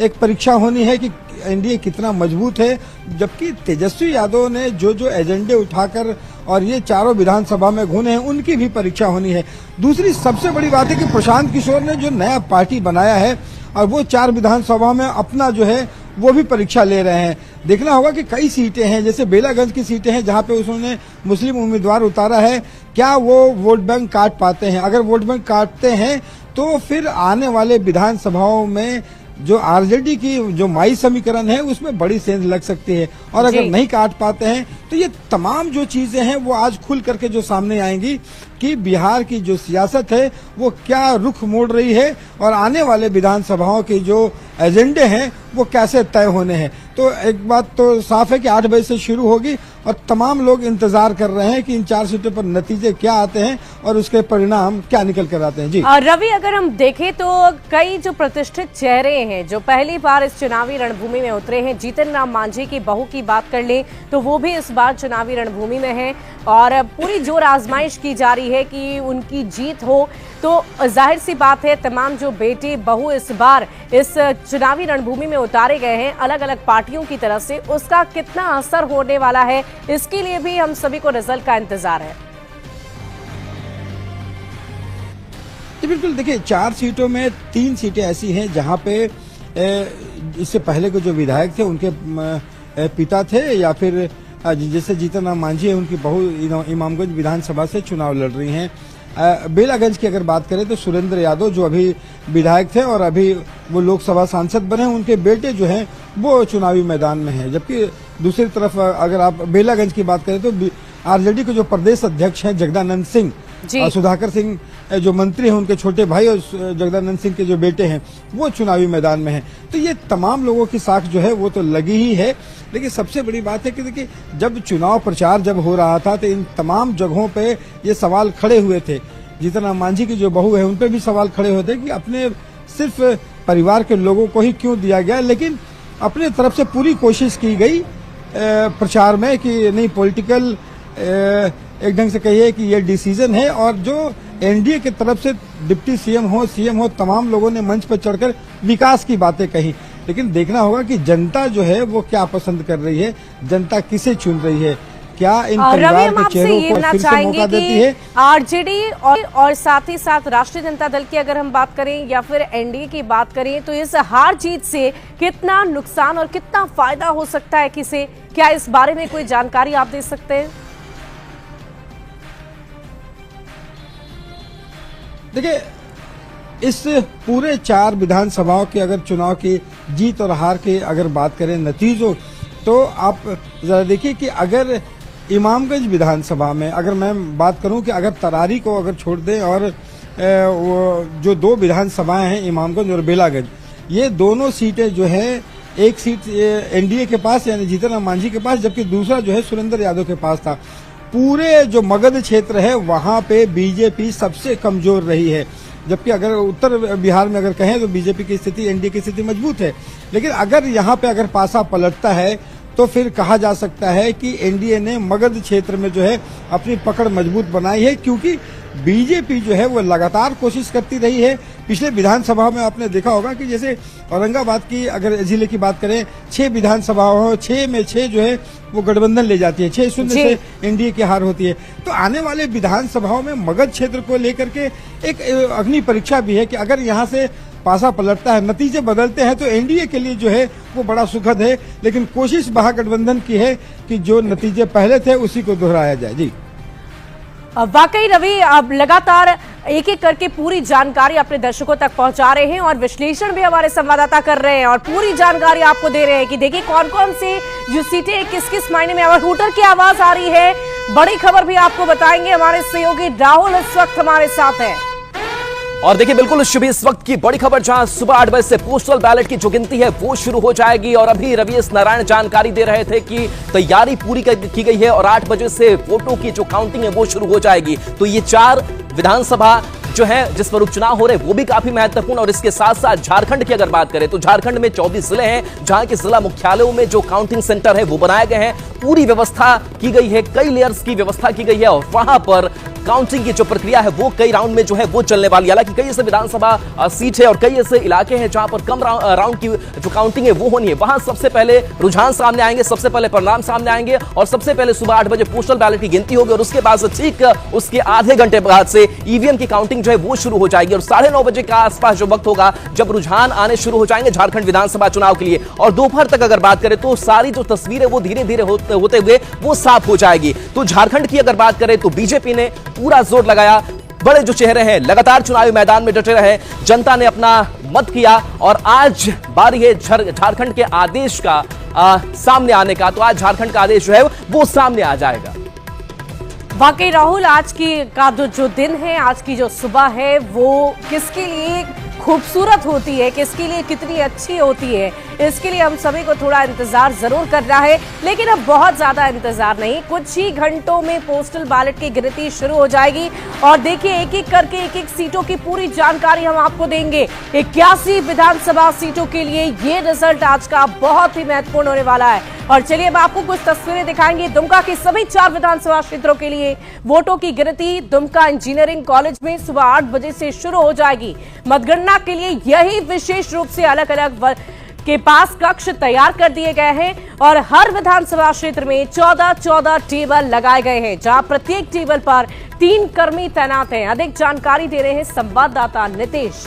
एक परीक्षा होनी है कि एनडीए कितना मजबूत है, जबकि तेजस्वी यादव ने जो जो एजेंडे उठाकर और ये चारों विधानसभा में घूमे हैं उनकी भी परीक्षा होनी है। दूसरी सबसे बड़ी बात है कि प्रशांत किशोर ने जो नया पार्टी बनाया है और वो 4 विधानसभा में अपना जो है वो भी परीक्षा ले रहे हैं। देखना होगा कि कई सीटें हैं, जैसे बेलागंज की सीटें हैं जहां पे उसने मुस्लिम उम्मीदवार उतारा है, क्या वो वोट बैंक काट पाते हैं? अगर वोट बैंक काटते हैं तो फिर आने वाले विधानसभाओं में जो आरजेडी की जो माई समीकरण है उसमें बड़ी सेंध लग सकती है। और अगर नहीं काट पाते हैं तो ये तमाम जो चीजें हैं वो आज खुल करके जो सामने आएंगी कि बिहार की जो सियासत है वो क्या रुख मोड़ रही है और आने वाले विधानसभाओं के जो एजेंडे हैं वो कैसे तय होने हैं। तो एक बात तो साफ है कि 8 बजे से शुरू होगी और तमाम लोग इंतजार कर रहे हैं कि इन 4 सीटों पर नतीजे क्या आते हैं और उसके परिणाम क्या निकल कर आते हैं। जी रवि, अगर हम देखें तो कई जो प्रतिष्ठित चेहरे हैं जो पहली बार इस चुनावी रणभूमि में उतरे हैं, जीतन राम मांझी की बहू की बात कर लें तो वो भी इस बार चुनावी रणभूमि में है और पूरी जोर आजमाइश की जा रही है कि उनकी जीत हो। तो जाहिर सी बात है तमाम जो बेटे बहू इस बार इस चुनावी रणभूमि में उतारे गए हैं अलग अलग पार्टियों की तरफ से, उसका कितना असर होने वाला है, इसके लिए भी हम सभी को रिजल्ट का इंतजार है। बिल्कुल, देखिए 4 सीटों में 3 सीटें ऐसी हैं जहां पे इससे पहले के जो विधायक थे उनके पिता थे या फिर जैसे जीतन राम मांझी है उनकी बहू इमामगंज विधानसभा से चुनाव लड़ रही हैं। बेलागंज की अगर बात करें तो सुरेंद्र यादव जो अभी विधायक थे और अभी वो लोकसभा सांसद बने, उनके बेटे जो हैं वो चुनावी मैदान में हैं। जबकि दूसरी तरफ अगर आप बेलागंज की बात करें तो आरजेडी के जो प्रदेश अध्यक्ष हैं जगदानंद सिंह, सुधाकर सिंह जो मंत्री हैं उनके छोटे भाई और जगदानंद सिंह के जो बेटे हैं वो चुनावी मैदान में हैं। तो ये तमाम लोगों की साख जो है वो तो लगी ही है। लेकिन सबसे बड़ी बात है कि देखिए जब चुनाव प्रचार जब हो रहा था तो इन तमाम जगहों पे ये सवाल खड़े हुए थे। जीतन राम मांझी की जो बहू है उन पे भी सवाल खड़े हुए थे कि अपने सिर्फ परिवार के लोगों को ही क्यों दिया गया, लेकिन अपने तरफ से पूरी कोशिश की गई प्रचार में कि नहीं, पॉलिटिकल एक ढंग से कहिए कि ये डिसीजन है। और जो एनडीए की तरफ से डिप्टी सीएम हो तमाम लोगों ने मंच पर चढ़कर विकास की बातें कही। लेकिन देखना होगा कि जनता जो है वो क्या पसंद कर रही है, जनता किसे चुन रही है, क्या इन परिवार के चेहरों को फिर से मौका देती है। आरजेडी और साथ ही साथ राष्ट्रीय जनता दल की अगर हम बात करें या फिर एनडीए की बात करें तो इस हार जीत से कितना नुकसान और कितना फायदा हो सकता है किसे, क्या इस बारे में कोई जानकारी आप दे सकते हैं? देखिए इस पूरे 4 विधानसभाओं के अगर चुनाव की जीत और हार की अगर बात करें नतीजों, तो आप जरा देखिए कि अगर इमामगंज विधानसभा में अगर मैं बात करूं कि अगर तरारी को अगर छोड़ दें और वो जो 2 विधानसभाएं हैं इमामगंज और बेलागंज, ये दोनों सीटें जो है एक सीट एनडीए के पास यानी जीतन राम मांझी के पास, जबकि दूसरा जो है सुरेंद्र यादव के पास था। पूरे जो मगध क्षेत्र है वहां पे बीजेपी सबसे कमजोर रही है, जबकि अगर उत्तर बिहार में अगर कहें तो बीजेपी की स्थिति, एनडीए की स्थिति मजबूत है। लेकिन अगर यहाँ पे अगर पासा पलटता है तो फिर कहा जा सकता है कि एनडीए ने मगध क्षेत्र में जो है अपनी पकड़ मजबूत बनाई है, क्योंकि बीजेपी जो है वो लगातार कोशिश करती रही है। पिछले विधानसभा में आपने देखा होगा कि जैसे औरंगाबाद की अगर जिले की बात करें, 6 विधानसभाओं 6 में 6 जो है वो गठबंधन ले जाती है, 6-0 से एनडीए की हार होती है। तो आने वाले विधानसभाओं में मगध क्षेत्र को लेकर के एक अग्नि परीक्षा भी है कि अगर यहाँ से पासा पलटता है, नतीजे बदलते हैं तो एनडीए के लिए जो है वो बड़ा सुखद है। लेकिन कोशिश महागठबंधन की है कि जो नतीजे पहले थे उसी को दोहराया जाए। जी वाकई रवि, अब लगातार एक एक करके पूरी जानकारी अपने दर्शकों तक पहुंचा रहे हैं और विश्लेषण भी हमारे संवाददाता कर रहे हैं और पूरी जानकारी आपको दे रहे हैं कि देखिए कौन कौन सी जो सीटें किस किस मायने में। और हूटर की आवाज आ रही है, बड़ी खबर भी आपको बताएंगे। हमारे सहयोगी राहुल इस वक्त हमारे साथ है। और देखिए बिल्कुल शुभी, इस वक्त की बड़ी खबर, जहां सुबह 8 बजे से पोस्टल बैलेट की जो गिनती है वो शुरू हो जाएगी। और अभी रवीश नारायण जानकारी दे रहे थे कि तैयारी पूरी की गई है और 8 बजे से वोटों की जो काउंटिंग है वो शुरू हो जाएगी। तो ये 4 विधानसभा जो है जिस पर उपचुनाव हो रहे हैं वो भी काफी महत्वपूर्ण। और इसके साथ साथ झारखंड की अगर बात करें तो झारखंड में 24 जिले हैं जहां के जिला मुख्यालयों में जो काउंटिंग सेंटर है वो बनाए गए हैं। पूरी व्यवस्था की गई है, कई लेयर्स की व्यवस्था की गई है और वहां पर काउंटिंग की जो प्रक्रिया है वो कई राउंड में जो है वो चलने वाली है। हालांकि कई ऐसे विधानसभा सीट है और कई ऐसे इलाके हैं जहां पर कम राउंड की जो काउंटिंग है वो होनी है। वहां सबसे पहले रुझान सामने आएंगे, सबसे पहले परिणाम सामने आएंगे और सबसे पहले सुबह 8 बजे पोस्टल बैलेट की गिनती होगी और उसके बाद से ठीक उसके आधे घंटे बाद से ईवीएम की काउंटिंग जो है वो शुरू हो जाएगी। और 9:30 बजे के आसपास जो वक्त होगा जब रुझान आने शुरू हो जाएंगे झारखंड विधानसभा चुनाव के लिए। और दोपहर तक अगर बात करें तो सारी जो तस्वीरें वो धीरे धीरे होते हुए वो साफ हो जाएगी। तो झारखंड की अगर बात करें तो बीजेपी ने पूरा जोर लगाया, बड़े जो चेहरे हैं लगातार चुनावी मैदान में डटे रहे, जनता ने अपना मत किया और आज बारी है झारखंड के आदेश का सामने आने का। तो आज झारखंड का आदेश जो है वो सामने आ जाएगा। वाकई राहुल, आज की का जो दिन है, आज की जो सुबह है वो किसके लिए खूबसूरत होती है, किसके लिए कितनी अच्छी होती है, इसके लिए हम सभी को थोड़ा इंतजार जरूर करना है। लेकिन अब बहुत ज्यादा इंतजार नहीं, कुछ ही घंटों में पोस्टल बैलेट की गिनती शुरू हो जाएगी और देखिए एक एक करके एक एक सीटों की पूरी जानकारी हम आपको देंगे। 81 विधानसभा सीटों के लिए ये रिजल्ट आज का बहुत ही महत्वपूर्ण होने वाला है। और चलिए अब आपको कुछ तस्वीरें दिखाएंगे। दुमका की सभी 4 विधानसभा क्षेत्रों के लिए वोटों की गिनती दुमका इंजीनियरिंग कॉलेज में सुबह 8 बजे से शुरू हो जाएगी। मतगणना के लिए यही विशेष रूप से अलग अलग के पास कक्ष तैयार कर दिए गए हैं और हर विधानसभा क्षेत्र में 14 टेबल लगाए गए हैं, जहां प्रत्येक टेबल पर 3 कर्मी तैनात हैं। अधिक जानकारी दे रहे हैं संवाददाता नितेश।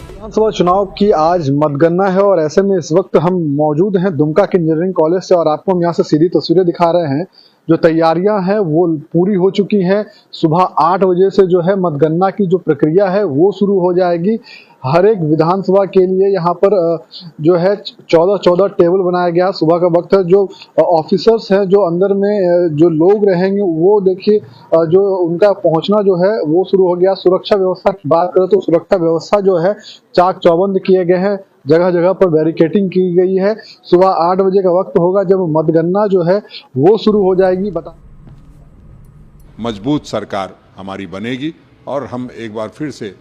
विधानसभा चुनाव की आज मतगणना है और ऐसे में इस वक्त हम मौजूद हैं दुमका के इंजीनियरिंग कॉलेज से और आपको हम यहाँ से सीधी तस्वीरें दिखा रहे हैं। जो तैयारियां हैं वो पूरी हो चुकी हैं। सुबह 8 बजे से जो है मतगणना की जो प्रक्रिया है वो शुरू हो जाएगी। हर एक विधानसभा के लिए यहाँ पर जो है 14 टेबल बनाया गया। सुबह का वक्त है, जो ऑफिसर्स हैं जो अंदर में जो लोग रहेंगे वो देखिए जो उनका पहुंचना जो है वो शुरू हो गया। सुरक्षा व्यवस्था की बात करें तो सुरक्षा व्यवस्था जो है चाक चौबंद किए गए हैं, जगह जगह पर बैरिकेटिंग की गई है। सुबह 8 बजे का वक्त होगा जब मतगणना जो है वो शुरू हो जाएगी। मजबूत सरकार हमारी बनेगी और हम एक बार फिर से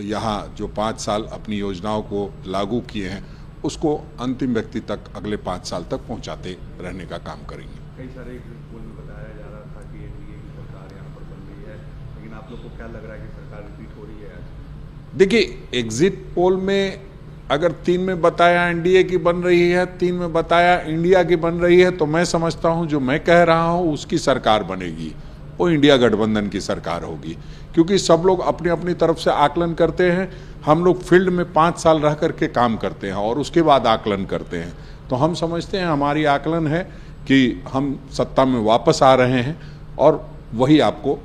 यहाँ जो 5 साल अपनी योजनाओं को लागू किए हैं उसको अंतिम व्यक्ति तक अगले 5 साल तक पहुँचाते रहने का काम करेंगे। कई सारे पोल में बताया जा रहा था कि एनडीए की सरकार यहाँ पर बन रही है, लेकिन आप लोग को क्या लग रहा है कि सरकार रिपीट हो रही है आज? देखिए, एग्जिट पोल में अगर 3 में बताया एनडीए की बन रही है, 3 में बताया इंडिया की बन रही है, तो मैं समझता हूँ जो मैं कह रहा हूँ उसकी सरकार बनेगी, वो इंडिया गठबंधन की सरकार होगी। क्योंकि सब लोग अपनी अपनी तरफ से आकलन करते हैं। हम लोग फील्ड में 5 साल रह करके काम करते हैं और उसके बाद आकलन करते हैं। तो हम समझते हैं हमारी आकलन है कि हम सत्ता में वापस आ रहे हैं और वही आपको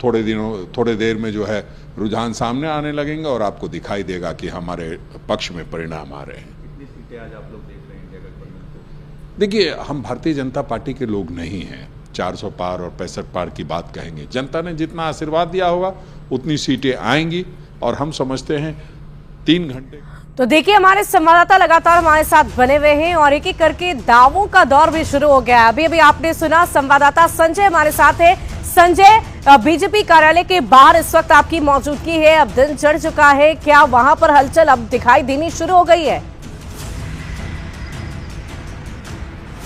थोड़े देर में जो है रुझान सामने आने लगेंगे और आपको दिखाई देगा कि हमारे पक्ष में परिणाम आ रहे हैं। कितनी सीटें आज आप लोग देख रहे हैं इंडिया गठबंधन को? देखिए, हम भारतीय जनता पार्टी के लोग नहीं हैं 400 पार और 65 पार की बात कहेंगे। जनता ने जितना आशीर्वाद दिया होगा उतनी सीटें आएंगी और हम समझते हैं 3 घंटे तो देखिए, हमारे संवाददाता लगातार हमारे साथ बने हुए हैं और एक एक करके दावों का दौर भी शुरू हो गया है। अभी अभी आपने सुना, संवाददाता संजय हमारे साथ है। संजय, बीजेपी कार्यालय के बाहर इस वक्त आपकी मौजूदगी है, अब दिन चढ़ चुका है, क्या वहां पर हलचल अब दिखाई देनी शुरू हो गई है?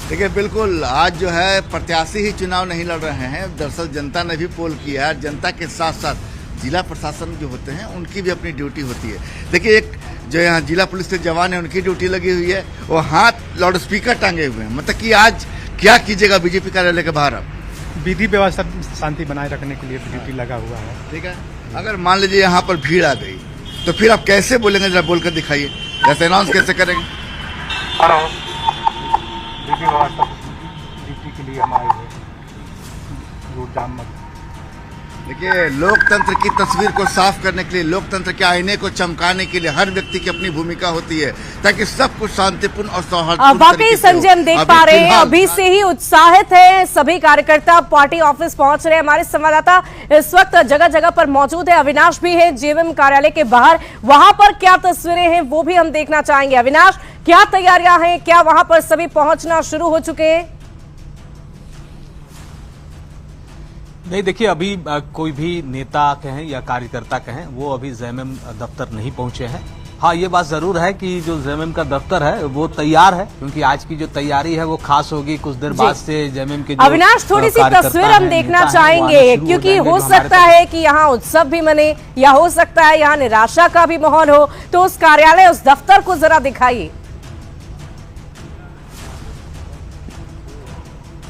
देखिए, बिल्कुल आज जो है प्रत्याशी ही चुनाव नहीं लड़ रहे हैं। दरअसल जनता ने भी पोल किया है। जनता के साथ साथ जिला प्रशासन जो होते हैं उनकी भी अपनी ड्यूटी होती है। देखिए, एक जो यहाँ जिला पुलिस के जवान है उनकी ड्यूटी लगी हुई है, वो हाथ लाउड स्पीकर टांगे हुए हैं। मतलब कि आज क्या कीजिएगा बीजेपी कार्यालय के बाहर? अब विधि व्यवस्था शांति बनाए रखने के लिए ड्यूटी लगा हुआ है। ठीक है, अगर मान लीजिए यहाँ पर भीड़ आ गई तो फिर आप कैसे बोलेंगे? जरा बोलकर दिखाइए, जैसे अनाउंस कैसे करेंगे? विधि व्यवस्था ड्यूटी के लिए हमारे रोड जाम मत। देखिए, लोकतंत्र की तस्वीर को साफ करने के लिए, लोकतंत्र के आईने को चमकाने के लिए हर व्यक्ति की अपनी भूमिका होती है, ताकि सब कुछ शांतिपूर्ण और सौहार्दपूर्ण। वाकई संजय, हम देख पा रहे हैं अभी से ही उत्साहित है सभी कार्यकर्ता, पार्टी ऑफिस पहुंच रहे हैं। हमारे संवाददाता इस वक्त जगह जगह पर मौजूद है। अविनाश भी है जेएमएम कार्यालय के बाहर, वहां पर क्या तस्वीरें हैं वो भी हम देखना चाहेंगे। अविनाश, क्या तैयारियां हैं? क्या वहां पर सभी पहुंचना शुरू हो चुके हैं? नहीं, देखिए, अभी कोई भी नेता कहें या कार्यकर्ता कहें वो अभी जेएमएम दफ्तर नहीं पहुंचे हैं। हाँ, ये बात जरूर है कि जो जेएमएम का दफ्तर है वो तैयार है, क्योंकि आज की जो तैयारी है वो खास होगी। कुछ देर बाद से जेएमएम के अविनाश, थोड़ी सी तस्वीर हम देखना चाहेंगे, क्योंकि हो सकता है कि यहाँ उत्सव भी मने या हो सकता है यहाँ निराशा का भी माहौल हो, तो उस कार्यालय, उस दफ्तर को जरा दिखाइए।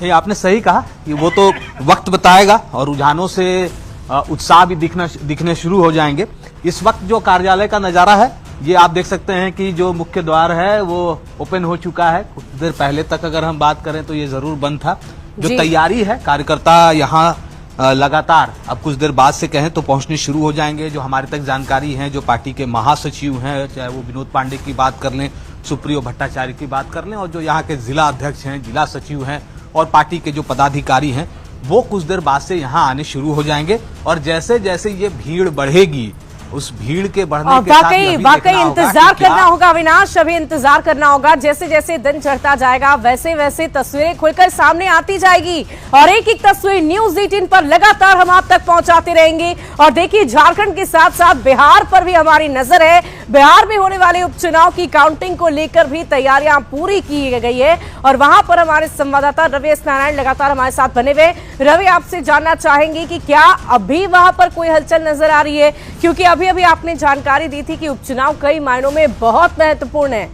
ये आपने सही कहा कि वो तो वक्त बताएगा और रुझानों से उत्साह भी दिखने शुरू हो जाएंगे। इस वक्त जो कार्यालय का नजारा है, ये आप देख सकते हैं कि जो मुख्य द्वार है वो ओपन हो चुका है। कुछ देर पहले तक अगर हम बात करें तो ये जरूर बंद था। जो तैयारी है, कार्यकर्ता यहाँ लगातार अब कुछ देर बाद से कहें तो पहुंचने शुरू हो जाएंगे। जो हमारे तक जानकारी है, जो पार्टी के महासचिव हैं, चाहे वो विनोद पांडे की बात कर लें, सुप्रियो भट्टाचार्य की बात कर लें, और जो यहाँ के जिला अध्यक्ष हैं, जिला सचिव हैं और पार्टी के जो पदाधिकारी हैं, वो कुछ देर बाद से यहाँ आने शुरू हो जाएंगे। और जैसे जैसे ये भीड़ बढ़ेगी, उस भीड़ के बढ़ने के साथ वाकई इंतजार करना होगा अविनाश, अभी इंतजार करना होगा। जैसे जैसे दिन चढ़ता जाएगा वैसे वैसे तस्वीरें खुलकर सामने आती जाएगी और एक एक तस्वीर न्यूज 18 पर लगातार हम आप तक पहुंचाते रहेंगे। और देखिए, झारखंड के साथ साथ बिहार पर भी हमारी नजर है। बिहार में होने वाले उपचुनाव की काउंटिंग को लेकर भी तैयारियां पूरी की गई है और वहां पर हमारे संवाददाता रवि एस नारायण लगातार हमारे साथ बने हुए। रवि, आपसे जानना चाहेंगे कि क्या अभी वहां पर कोई हलचल नजर आ रही है, क्योंकि अभी अभी आपने जानकारी दी थी कि उपचुनाव कई मायनों में बहुत महत्वपूर्ण है।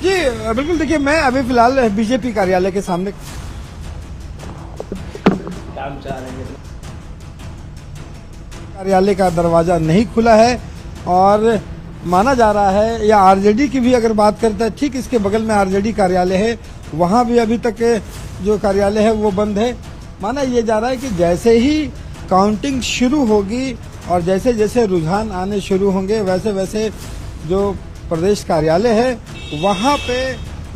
जी बिल्कुल, देखिए, मैं अभी फिलहाल बीजेपी कार्यालय के सामने कार्यालय का दरवाजा नहीं खुला है और माना जा रहा है, या आरजेडी की भी अगर बात करते हैं, ठीक इसके बगल में आरजेडी कार्यालय है, वहां भी अभी तक जो कार्यालय है वो बंद है। माना ये जा रहा है कि जैसे ही काउंटिंग शुरू होगी और जैसे जैसे रुझान आने शुरू होंगे, वैसे वैसे जो प्रदेश कार्यालय है वहाँ पे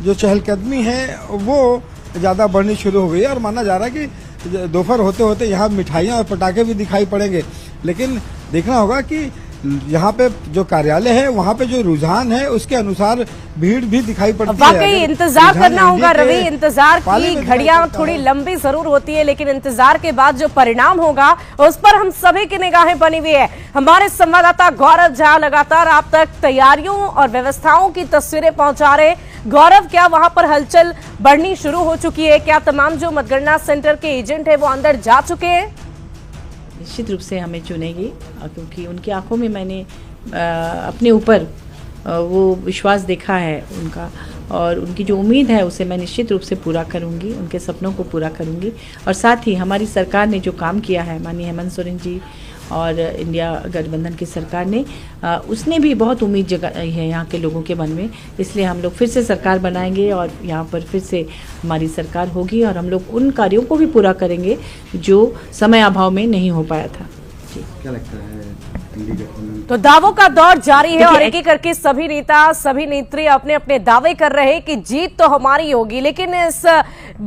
जो चहलकदमी है वो ज़्यादा बढ़नी शुरू हो गई है। और माना जा रहा है कि दोपहर होते होते यहाँ मिठाइयाँ और पटाखे भी दिखाई पड़ेंगे, लेकिन देखना होगा कि यहाँ पे जो कार्यालय है वहाँ पे जो रुझान है उसके अनुसार भीड़ भी दिखाई पड़ती है। वाकई इंतजार करना होगा रवि, इंतजार की घड़ियां थोड़ी लंबी जरूर होती है, लेकिन इंतजार के बाद जो परिणाम होगा उस पर हम सभी की निगाहें बनी हुई है। हमारे संवाददाता गौरव झा लगातार आप तक तैयारियों और व्यवस्थाओं की तस्वीरें पहुंचा रहे। गौरव, क्या वहां पर हलचल बढ़नी शुरू हो चुकी है? क्या तमाम जो मतगणना सेंटर के एजेंट है वो अंदर जा चुके हैं? निश्चित रूप से हमें चुनेगी, क्योंकि उनकी आंखों में मैंने अपने ऊपर वो विश्वास देखा है उनका, और उनकी जो उम्मीद है उसे मैं निश्चित रूप से पूरा करूंगी, उनके सपनों को पूरा करूंगी। और साथ ही हमारी सरकार ने जो काम किया है, माननीय हेमंत सोरेन जी और इंडिया गठबंधन की सरकार ने, उसने भी बहुत उम्मीद जगाई है यहाँ के लोगों के मन में। इसलिए हम लोग फिर से सरकार बनाएंगे और यहाँ पर फिर से हमारी सरकार होगी और हम लोग उन कार्यों को भी पूरा करेंगे जो समय अभाव में नहीं हो पाया था। जी, क्या लगता है तो दावों का दौर जारी है और एक एक करके सभी नेता सभी नेत्री अपने अपने दावे कर रहे हैं कि जीत तो हमारी होगी, लेकिन इस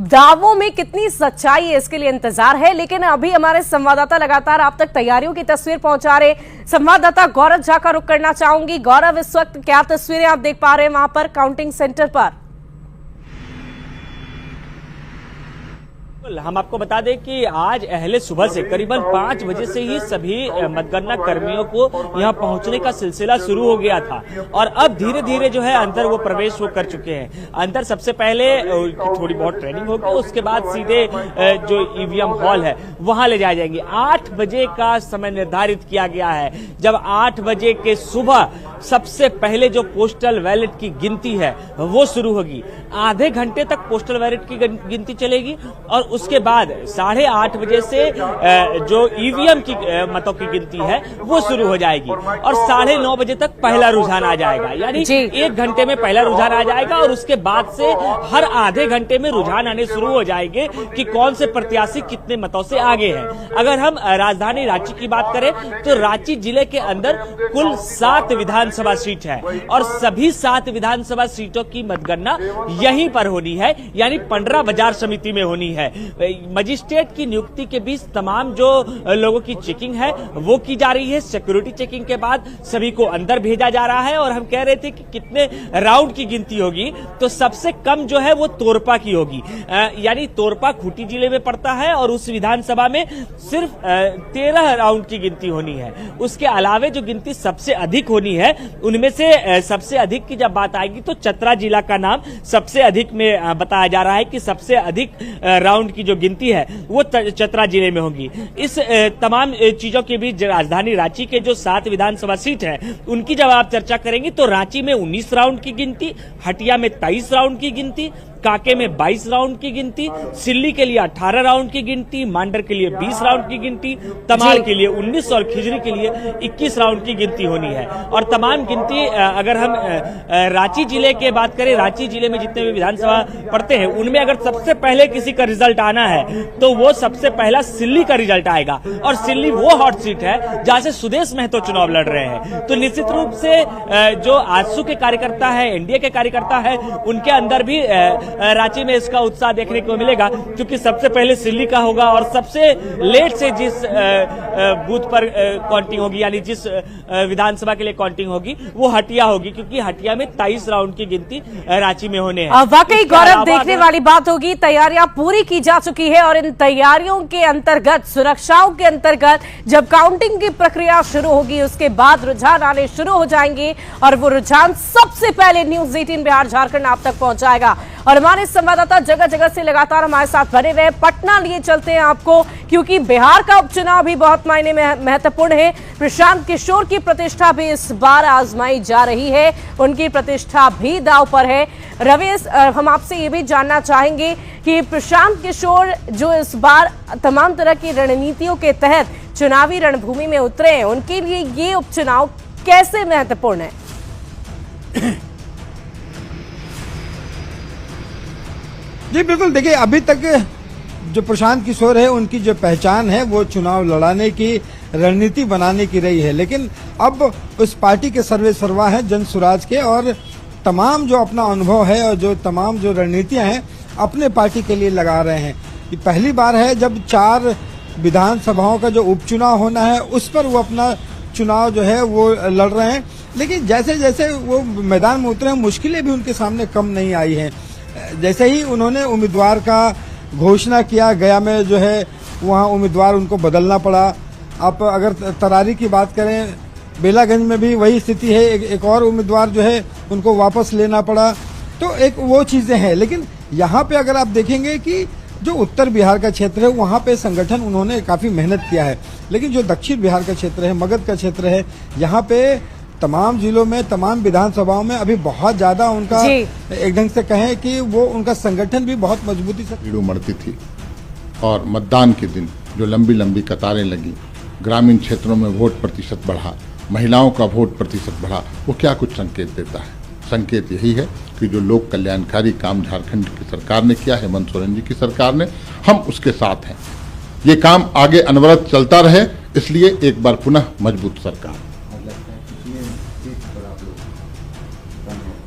दावों में कितनी सच्चाई है इसके लिए इंतजार है। लेकिन अभी हमारे संवाददाता लगातार आप तक तैयारियों की तस्वीर पहुंचा रहे। संवाददाता गौरव झा का रुख करना चाहूंगी। गौरव, इस वक्त क्या तस्वीरें आप देख पा रहे हैं वहां पर काउंटिंग सेंटर पर? हम आपको बता दें कि आज अहले सुबह से करीबन 5 बजे से ही सभी मतगणना कर्मियों को यहां पहुंचने का सिलसिला शुरू हो गया था और अब धीरे धीरे जो है अंदर वो प्रवेश वो कर चुके हैं। अंदर सबसे पहले थोड़ी बहुत ट्रेनिंग होगी, उसके बाद सीधे जो ईवीएम हॉल है वहां ले जाए जाएंगे। 8 बजे का समय निर्धारित किया गया है, जब 8 बजे के सुबह सबसे पहले जो पोस्टल बैलेट की गिनती है वो शुरू होगी। आधे घंटे तक पोस्टल बैलेट की गिनती चलेगी और उसके बाद 8:30 बजे से जो ईवीएम की मतों की गिनती है वो शुरू हो जाएगी और 9:30 बजे तक पहला रुझान आ जाएगा। यानी 1 घंटे में पहला रुझान आ जाएगा और उसके बाद से हर आधे घंटे में रुझान आने शुरू हो जाएंगे कि कौन से प्रत्याशी कितने मतों से आगे हैं। अगर हम राजधानी रांची की बात करें तो रांची जिले के अंदर कुल 7 विधानसभा सीट है और सभी 7 विधानसभा सीटों की मतगणना यहीं पर होनी है, यानी पंडरा बाजार समिति में होनी है। मजिस्ट्रेट की नियुक्ति के बीच तमाम जो लोगों की चेकिंग है वो की जा रही है। सिक्योरिटी चेकिंग के बाद सभी को अंदर भेजा जा रहा है और हम कह रहे थे कि कितने राउंड की गिनती होगी, तो सबसे कम जो है वो तोरपा की होगी। यानी तोरपा खूंटी जिले में पड़ता है और उस विधानसभा में सिर्फ 13 राउंड की गिनती होनी है। उसके अलावे जो गिनती सबसे अधिक होनी है उनमें से सबसे अधिक की जब बात आएगी तो चतरा जिला का नाम सबसे अधिक में बताया जा रहा है कि सबसे अधिक राउंड की जो गिनती है वो चतरा जिले में होगी। इस तमाम चीजों के बीच राजधानी रांची के जो 7 विधानसभा सीट है उनकी जब आप चर्चा करेंगे तो रांची में 19 राउंड की गिनती, हटिया में 23 राउंड की गिनती, कांके में 22 राउंड की गिनती, सिल्ली के लिए 18 राउंड की गिनती, मांडर के लिए 20 राउंड की गिनती, तमाल के लिए 19 और खिजरी के लिए 21 राउंड की गिनती होनी है। और तमाम गिनती अगर हम रांची जिले के बात करें, रांची जिले में जितने भी विधानसभा पड़ते हैं उनमें अगर सबसे पहले किसी का रिजल्ट आना है तो वो सबसे पहला सिल्ली का रिजल्ट आएगा और सिल्ली वो हॉट सीट है जहां से सुदेश महतो चुनाव लड़ रहे हैं। तो निश्चित रूप से जो आजसू के कार्यकर्ता है, एनडीए के कार्यकर्ता है, उनके अंदर भी रांची में इसका उत्साह देखने को मिलेगा क्योंकि सबसे पहले सिल्ली का होगा और सबसे लेट से जिस बूथ पर काउंटिंग होगी यानी जिस विधानसभा के लिए काउंटिंग होगी वो हटिया होगी क्योंकि हटिया में 23 राउंड की गिनती रांची में होने हैं। वाकई गौरव, देखने वाली बात होगी। तैयारियां पूरी की जा चुकी है और इन तैयारियों के अंतर्गत, सुरक्षाओं के अंतर्गत जब काउंटिंग की प्रक्रिया शुरू होगी उसके बाद रुझान आने शुरू हो जाएंगे और वो रुझान सबसे पहले न्यूज 18 बिहार झारखंड आप तक पहुंचाएगा। और हमारे संवाददाता जगह जगह से लगातार हमारे साथ बने हुए। पटना लिए चलते हैं आपको क्योंकि बिहार का उपचुनाव भी बहुत मायने में महत्वपूर्ण है। प्रशांत किशोर की प्रतिष्ठा भी इस बार आजमाई जा रही है, उनकी प्रतिष्ठा भी दांव पर है। रवीश, हम आपसे ये भी जानना चाहेंगे कि प्रशांत किशोर जो इस बार तमाम तरह की रणनीतियों के तहत चुनावी रणभूमि में उतरे हैं, उनके लिए ये उपचुनाव कैसे महत्वपूर्ण है? जी बिल्कुल, देखिए अभी तक जो प्रशांत किशोर है उनकी जो पहचान है वो चुनाव लड़ाने की रणनीति बनाने की रही है, लेकिन अब उस पार्टी के सर्वे सर्वा है जन सुराज के और तमाम जो अपना अनुभव है और जो तमाम जो रणनीतियां हैं अपने पार्टी के लिए लगा रहे हैं। ये पहली बार है जब 4 विधानसभाओं का जो उपचुनाव होना है उस पर वो अपना चुनाव जो है वो लड़ रहे हैं, लेकिन जैसे जैसे वो मैदान में उतरे हैं मुश्किलें भी उनके सामने कम नहीं आई हैं। जैसे ही उन्होंने उम्मीदवार का घोषणा किया, गया में जो है वहाँ उम्मीदवार उनको बदलना पड़ा। आप अगर तरारी की बात करें, बेलागंज में भी वही स्थिति है, एक और उम्मीदवार जो है उनको वापस लेना पड़ा। तो एक वो चीज़ें हैं, लेकिन यहाँ पे अगर आप देखेंगे कि जो उत्तर बिहार का क्षेत्र है वहाँ पे संगठन उन्होंने काफ़ी मेहनत किया है, लेकिन जो दक्षिण बिहार का क्षेत्र है, मगध का क्षेत्र है, यहाँ पे तमाम जिलों में, तमाम विधानसभाओं में अभी बहुत ज्यादा उनका एक ढंग से कहें कि वो उनका संगठन भी बहुत मजबूती से भीड़ उमड़ती थी और मतदान के दिन जो लंबी लंबी कतारें लगी, ग्रामीण क्षेत्रों में वोट प्रतिशत बढ़ा, महिलाओं का वोट प्रतिशत बढ़ा, वो क्या कुछ संकेत देता है? संकेत यही है कि जो लोक कल्याणकारी काम झारखंड की सरकार ने किया, हेमंत सोरेन जी की सरकार ने, हम उसके साथ हैं। ये काम आगे अनवरत चलता रहे, इसलिए एक बार पुनः मजबूत सरकार।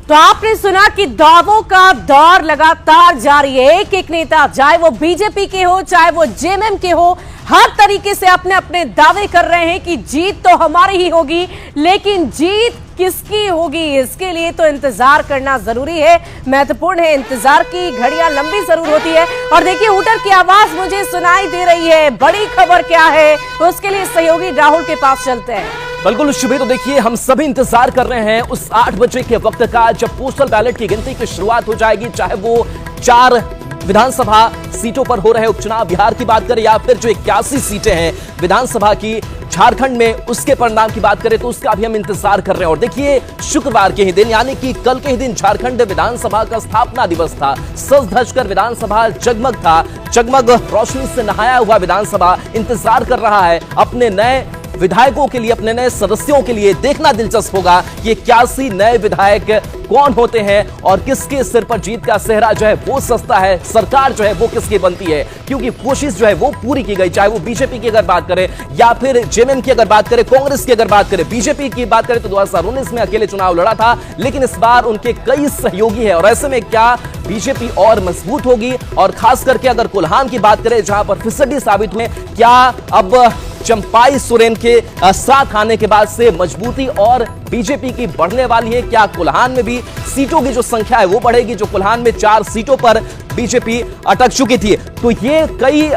तो आपने सुना कि दावों का दौर लगातार जारी है। एक एक नेता, चाहे वो बीजेपी के हो चाहे वो जेएमएम के हो, हर तरीके से अपने अपने दावे कर रहे हैं कि जीत तो हमारी ही होगी, लेकिन जीत किसकी होगी इसके लिए तो इंतजार करना जरूरी है, महत्वपूर्ण है। इंतजार की घड़ियां लंबी जरूर होती है। और देखिए हूटर की आवाज मुझे सुनाई दे रही है। बड़ी खबर क्या है, उसके लिए सहयोगी राहुल के पास चलते हैं। बिल्कुल शुभी, तो देखिए हम सभी इंतजार कर रहे हैं उस 8 बजे के वक्त का जब पोस्टल बैलेट की गिनती की शुरुआत हो जाएगी, चाहे वो 4 विधानसभा सीटों पर हो रहे उपचुनाव बिहार की बात करें या फिर जो 81 सीटें हैं विधानसभा की झारखंड में, उसके परिणाम की बात करें तो उसका भी हम इंतजार कर रहे हैं। और देखिए शुक्रवार के ही दिन यानी कि कल के ही दिन झारखंड विधानसभा का स्थापना दिवस था। सज धज कर विधानसभा जगमग था, जगमग रोशनी से नहाया हुआ विधानसभा इंतजार कर रहा है अपने नए विधायकों के लिए, अपने नए सदस्यों के लिए। देखना दिलचस्प होगा ये 81 नए विधायक कौन होते हैं और किसके सिर पर जीत का सेहरा जो है वो सस्ता है, सरकार जो है वो किसकी बनती है, क्योंकि कोशिश जो है वो पूरी की गई, चाहे वो बीजेपी की अगर बात करें या फिर जेएमएम की अगर बात करें, कांग्रेस की अगर बात करें। बीजेपी की बात करें तो 2019 में अकेले चुनाव लड़ा था, लेकिन इस बार उनके कई सहयोगी है और ऐसे में क्या बीजेपी और मजबूत होगी। और खास करके अगर कोल्हान की बात करें जहां पर फिसड्डी साबित हुए, क्या अब चंपाई सोरेन के साथ आने के बाद से मजबूती और बीजेपी की बढ़ने वाली है? क्या कोल्हान में भी सीटों की जो संख्या है वो बढ़ेगी, जो कोल्हान में 4 सीटों पर बीजेपी अटक चुकी थी? तो ये कई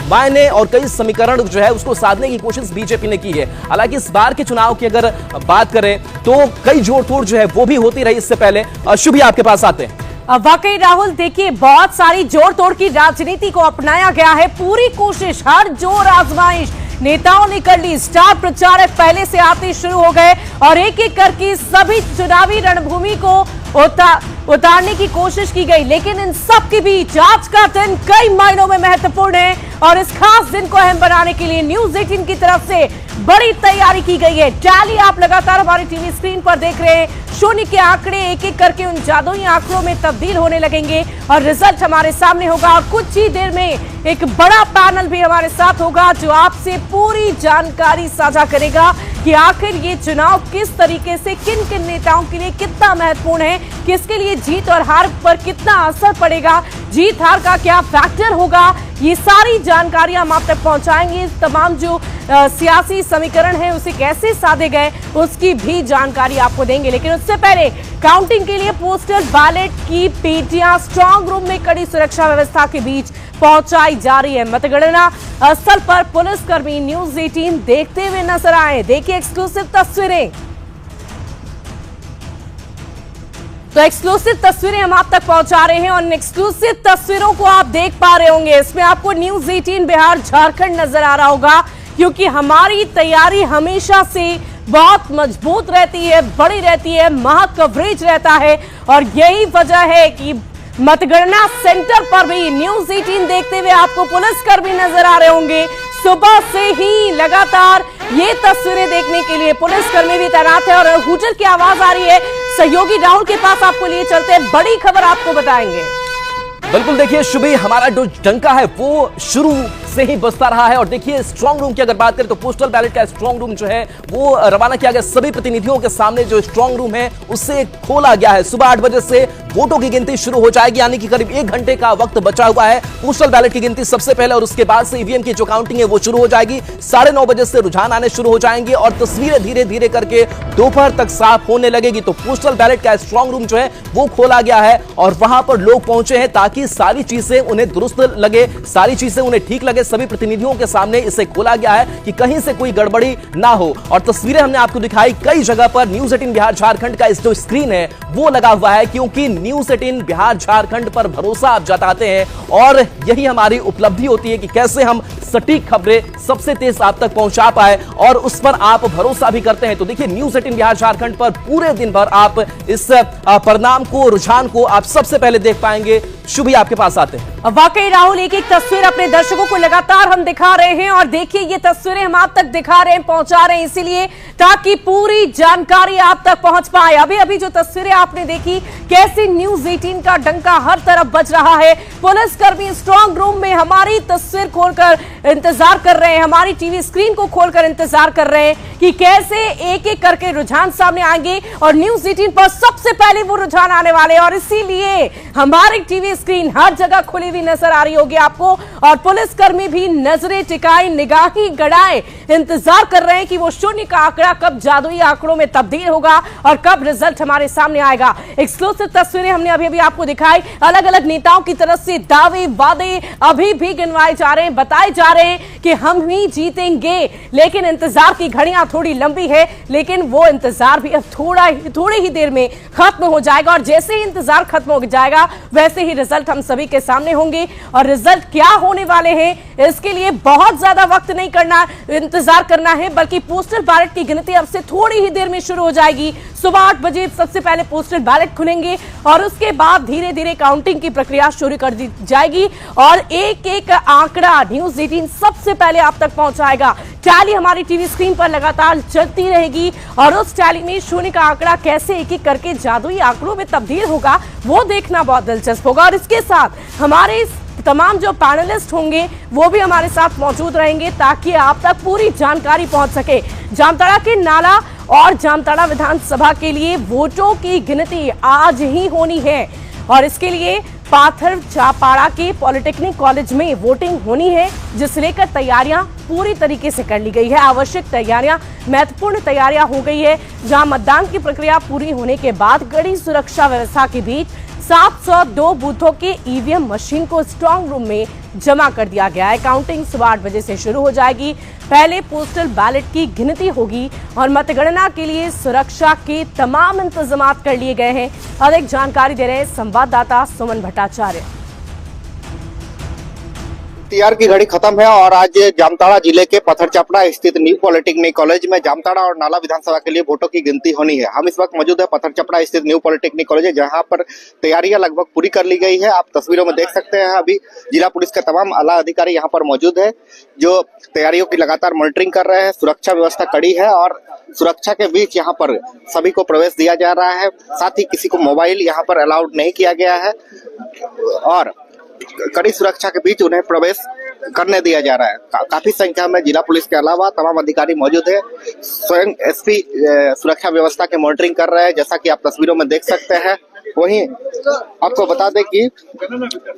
मायने और कई समीकरण जो है उसको साधने की कोशिश बीजेपी ने की है। हालांकि इस बार के चुनाव की अगर बात करें तो कई जोड़ तोड़ जो है वो भी होती रही इससे पहले। शुभी आपके पास आते हैं। वाकई राहुल, देखिए बहुत सारी जोड़ तोड़ की राजनीति को अपनाया गया है। पूरी कोशिश, हर जोर आजमाइश नेताओं ने कर ली। स्टार प्रचारक पहले से आते शुरू हो गए और एक एक करके सभी चुनावी रणभूमि को उतारने की कोशिश की गई, लेकिन इन सब के बीच आज का दिन कई मायनों में महत्वपूर्ण है और इस खास दिन को अहम बनाने के लिए न्यूज 18 की तरफ से बड़ी तैयारी की गई है। टैली आप लगातार हमारी टीवी स्क्रीन पर देख रहे हैं। शून्य के आंकड़े एक एक करके उन जादुई आंकड़ों में तब्दील होने लगेंगे और रिजल्ट हमारे सामने होगा। और कुछ ही देर में एक बड़ा पैनल भी हमारे साथ होगा जो आपसे पूरी जानकारी साझा करेगा कि आखिर ये चुनाव किस तरीके से किन किन नेताओं के लिए कितना महत्वपूर्ण है, किसके लिए जीत और हार पर कितना असर पड़ेगा, जीत हार का क्या फैक्टर होगा, ये सारी जानकारियां हम आप तक पहुंचाएंगे। तमाम जो सियासी समीकरण है उसे कैसे साधे गए उसकी भी जानकारी आपको देंगे, लेकिन उससे पहले काउंटिंग के लिए पोस्टल बैलेट की पेटियां स्ट्रांग रूम में कड़ी सुरक्षा व्यवस्था के बीच पहुंचाई जा रही है। मतगणना स्थल पर पुलिसकर्मी न्यूज 18 देखते हुए नजर आए। देखिए एक्सक्लूसिव तस्वीरें। तो एक्सक्लूसिव तस्वीरें हम आप तक पहुंचा रहे हैं और इन एक्सक्लूसिव तस्वीरों को आप देख पा रहे होंगे। इसमें आपको न्यूज 18 बिहार झारखंड नजर आ रहा होगा, क्योंकि हमारी तैयारी हमेशा से बहुत मजबूत रहती है, बड़ी रहती है, महा कवरेज रहता है और यही वजह है कि मतगणना सेंटर पर भी न्यूज 18 देखते हुए आपको पुलिसकर्मी नजर आ रहे होंगे। सुबह से ही लगातार ये तस्वीरें देखने के लिए पुलिसकर्मी भी तैनात है और हूटर की आवाज आ रही है। सहयोगी राहुल के पास आपको लिए चलते हैं, बड़ी खबर आपको बताएंगे। बिल्कुल, देखिए शुभी, हमारा जो डंका है वो शुरू से ही बजता रहा है और देखिए स्ट्रांग रूम की अगर बात करें तो पोस्टल बैलेट का स्ट्रांग रूम जो है वो रवाना किया गया। सभी प्रतिनिधियों के सामने जो स्ट्रांग रूम है उससे खोला गया है। सुबह 8 बजे से वोटों की गिनती शुरू हो जाएगी, यानी कि करीब 1 घंटे का वक्त बचा हुआ है। पोस्टल बैलेट की गिनती सबसे पहले और उसके बाद से ईवीएम की जो काउंटिंग है वो शुरू हो जाएगी। 9:30 बजे से रुझान आने शुरू हो जाएंगे और तस्वीरें धीरे धीरे करके दोपहर तक साफ होने लगेगी। तो पोस्टल बैलेट का स्ट्रांग रूम जो है वो खोला गया है और वहां पर लोग पहुंचे हैं ताकि सारी चीजें उन्हें दुरुस्त लगे, सारी चीजें उन्हें ठीक लगे। सभी प्रतिनिधियों के सामने इसे खोला गया है कि कहीं से कोई गड़बड़ी ना हो। और तस्वीरें हमने आपको दिखाई कई जगह पर। न्यूज 18 बिहार झारखंड का इस जो स्क्रीन है वो लगा हुआ है, क्योंकि न्यूज 18 बिहार झारखंड पर भरोसा आप जताते हैं और यही हमारी उपलब्धि होती है कि कैसे हम सटीक खबरें सबसे तेज आप तक पहुंचा पाए और उस पर आप भरोसा भी करते हैं। तो देखिए न्यूज 18 बिहार झारखंड पर पूरे दिन भर आप इस परिणाम को, रुझान को आप सबसे पहले देख पाएंगे। शुभी आपके पास आते हैं। वाकई राहुल, एक एक तस्वीर अपने दर्शकों को लगातार हम दिखा रहे हैं और देखिए ये तस्वीरें हम आप तक दिखा रहे हैं, पहुंचा रहे हैं इसीलिए ताकि पूरी जानकारी आप तक पहुंच पाए। अभी अभी जो तस्वीरें आपने देखी, कैसे न्यूज 18 का डंका हर तरफ बज रहा है। पुलिसकर्मी स्ट्रांग रूम में हमारी तस्वीर खोलकर इंतजार कर रहे हैं, हमारी टीवी स्क्रीन को खोलकर इंतजार कर रहे हैं कि कैसे एक एक करके रुझान सामने आएंगे और न्यूज़ 18 पर सबसे पहले वो रुझान आने वाले हैं। और इसीलिए हमारी टीवी स्क्रीन हर जगह खुली हुई नजर आ रही होगी आपको, और पुलिसकर्मी भी नजरें टिकाए, निगाहें गड़ाए इंतजार कर रहे हैं कि वो शून्य का आंकड़ा कब जादुई आंकड़ों में तब्दील होगा और कब रिजल्ट हमारे सामने आएगा। एक्सक्लूसिव तस्वीरें हमने अभी आपको दिखाई, अलग अलग नेताओं की तरफ से दावे वादे अभी भी गिनवाए जा रहे हैं, बताए जा रहे हैं कि हम ही जीतेंगे, लेकिन इंतजार की घड़ियां थोड़ी लंबी है, लेकिन वो इंतजार भी अब थोड़ी ही देर में खत्म हो जाएगा। और जैसे ही इंतजार खत्म हो जाएगा वैसे ही रिजल्ट हम सभी के सामने होंगे। और रिजल्ट क्या होने वाले हैं इसके लिए बहुत ज्यादा वक्त नहीं इंतजार करना है, बल्कि पोस्टल बैलेट की गिनती अब से थोड़ी ही देर में शुरू हो जाएगी। सुबह 8 बजे सबसे पहले पोस्टल बैलेट खुलेंगे और उसके बाद धीरे धीरे काउंटिंग की प्रक्रिया शुरू कर दी जाएगी और एक एक आंकड़ा न्यूज़ 18 सबसे पहले आप तक पहुंचाएगा। टैली हमारी टीवी स्क्रीन पर लगातार चलती रहेगी और उस टैली में शून्य का आंकड़ा कैसे एक एक करके जादुई आंकड़ों में तब्दील होगा वो देखना बहुत दिलचस्प होगा। और इसके साथ हमारे तमाम जो पैनलिस्ट होंगे वो भी हमारे साथ मौजूद रहेंगे ताकि आप तक पूरी जानकारी पहुंच सके। जामताड़ा के नाला और जामताड़ा विधानसभा के लिए वोटों की गिनती आज ही होनी है और इसके लिए पाथर चापाड़ा के पॉलिटेक्निक कॉलेज में वोटिंग होनी है, जिसे लेकर तैयारियां पूरी तरीके से कर ली गई है। आवश्यक तैयारियां, महत्वपूर्ण तैयारियां हो गई है, जहां मतदान की प्रक्रिया पूरी होने के बाद कड़ी सुरक्षा व्यवस्था के बीच 702 बूथों के ईवीएम मशीन को स्ट्रांग रूम में जमा कर दिया गया है। काउंटिंग सुबह 8 बजे से शुरू हो जाएगी। पहले पोस्टल बैलेट की गिनती होगी और मतगणना के लिए सुरक्षा के तमाम इंतजाम कर लिए गए हैं। अधिक जानकारी दे रहे हैं संवाददाता सुमन भट्टाचार्य। इंतजार की घड़ी खत्म है और आज जामताड़ा जिले के पत्थरचापड़ा स्थित न्यू पॉलिटेक्निक कॉलेज में जामताड़ा और नाला विधानसभा के लिए वोटों की गिनती होनी है। हम इस वक्त मौजूद है पत्थरचापड़ा स्थित न्यू पॉलिटेक्निक कॉलेज, जहां पर तैयारियां लगभग पूरी कर ली गई है। आप तस्वीरों में देख सकते हैं, अभी जिला पुलिस के तमाम आला अधिकारी यहाँ पर मौजूद है जो तैयारियों की लगातार मॉनिटरिंग कर रहे हैं। सुरक्षा व्यवस्था कड़ी है और सुरक्षा के बीच यहाँ पर सभी को प्रवेश दिया जा रहा है। साथ ही किसी को मोबाइल यहाँ पर अलाउड नहीं किया गया है और कड़ी सुरक्षा के बीच उन्हें प्रवेश करने दिया जा रहा है। काफी संख्या में जिला पुलिस के अलावा तमाम अधिकारी मौजूद है। स्वयं एसपी सुरक्षा व्यवस्था के मॉनिटरिंग कर रहे हैं, जैसा कि आप तस्वीरों में देख सकते हैं। वहीं आपको बता दें कि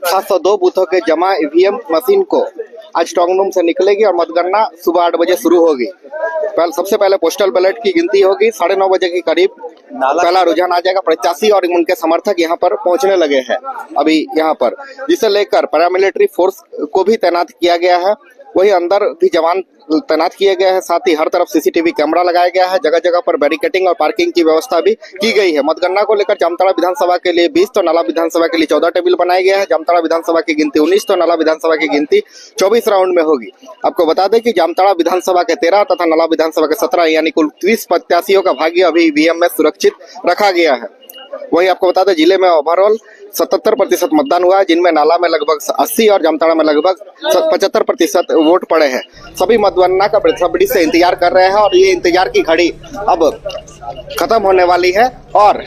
702 बूथों के जमा ईवीएम मशीन को आज स्ट्रांग रूम से निकलेगी और मतगणना सुबह 8 बजे शुरू होगी। सबसे पहले पोस्टल बैलेट की गिनती होगी। 9:30 बजे के करीब पहला रुझान आ जाएगा। प्रत्याशी और उनके समर्थक यहाँ पर पहुंचने लगे हैं अभी यहाँ पर, जिसे लेकर पैरामिलिट्री फोर्स को भी तैनात किया गया है। वही अंदर भी जवान तैनात किए गए हैं। साथ ही हर तरफ सीसीटीवी कैमरा लगाया गया है। जगह जगह पर बैरिकेडिंग और पार्किंग की व्यवस्था भी की गई है। मतगणना को लेकर जामताड़ा विधानसभा के लिए 20 तो नाला विधानसभा के लिए 14 टेबल बनाए गए हैं। जामताड़ा विधानसभा की गिनती 19 तो नाला विधानसभा की गिनती 24 राउंड में होगी। आपको बता दें कि जामताड़ा विधानसभा के 13 तथा नाला विधानसभा के 17 यानी कुल 30 प्रत्याशियों का भाग्य अभी ईवीएम में सुरक्षित रखा गया है। वही आपको बता दें जिले में ओवरऑल 77% मतदान हुआ है, जिनमें नाला में लगभग 80 और जामताड़ा में लगभग 75% वोट पड़े हैं। सभी मतगणना का बेसब्री से इंतजार कर रहे हैं और ये इंतजार की घड़ी अब खत्म होने वाली है और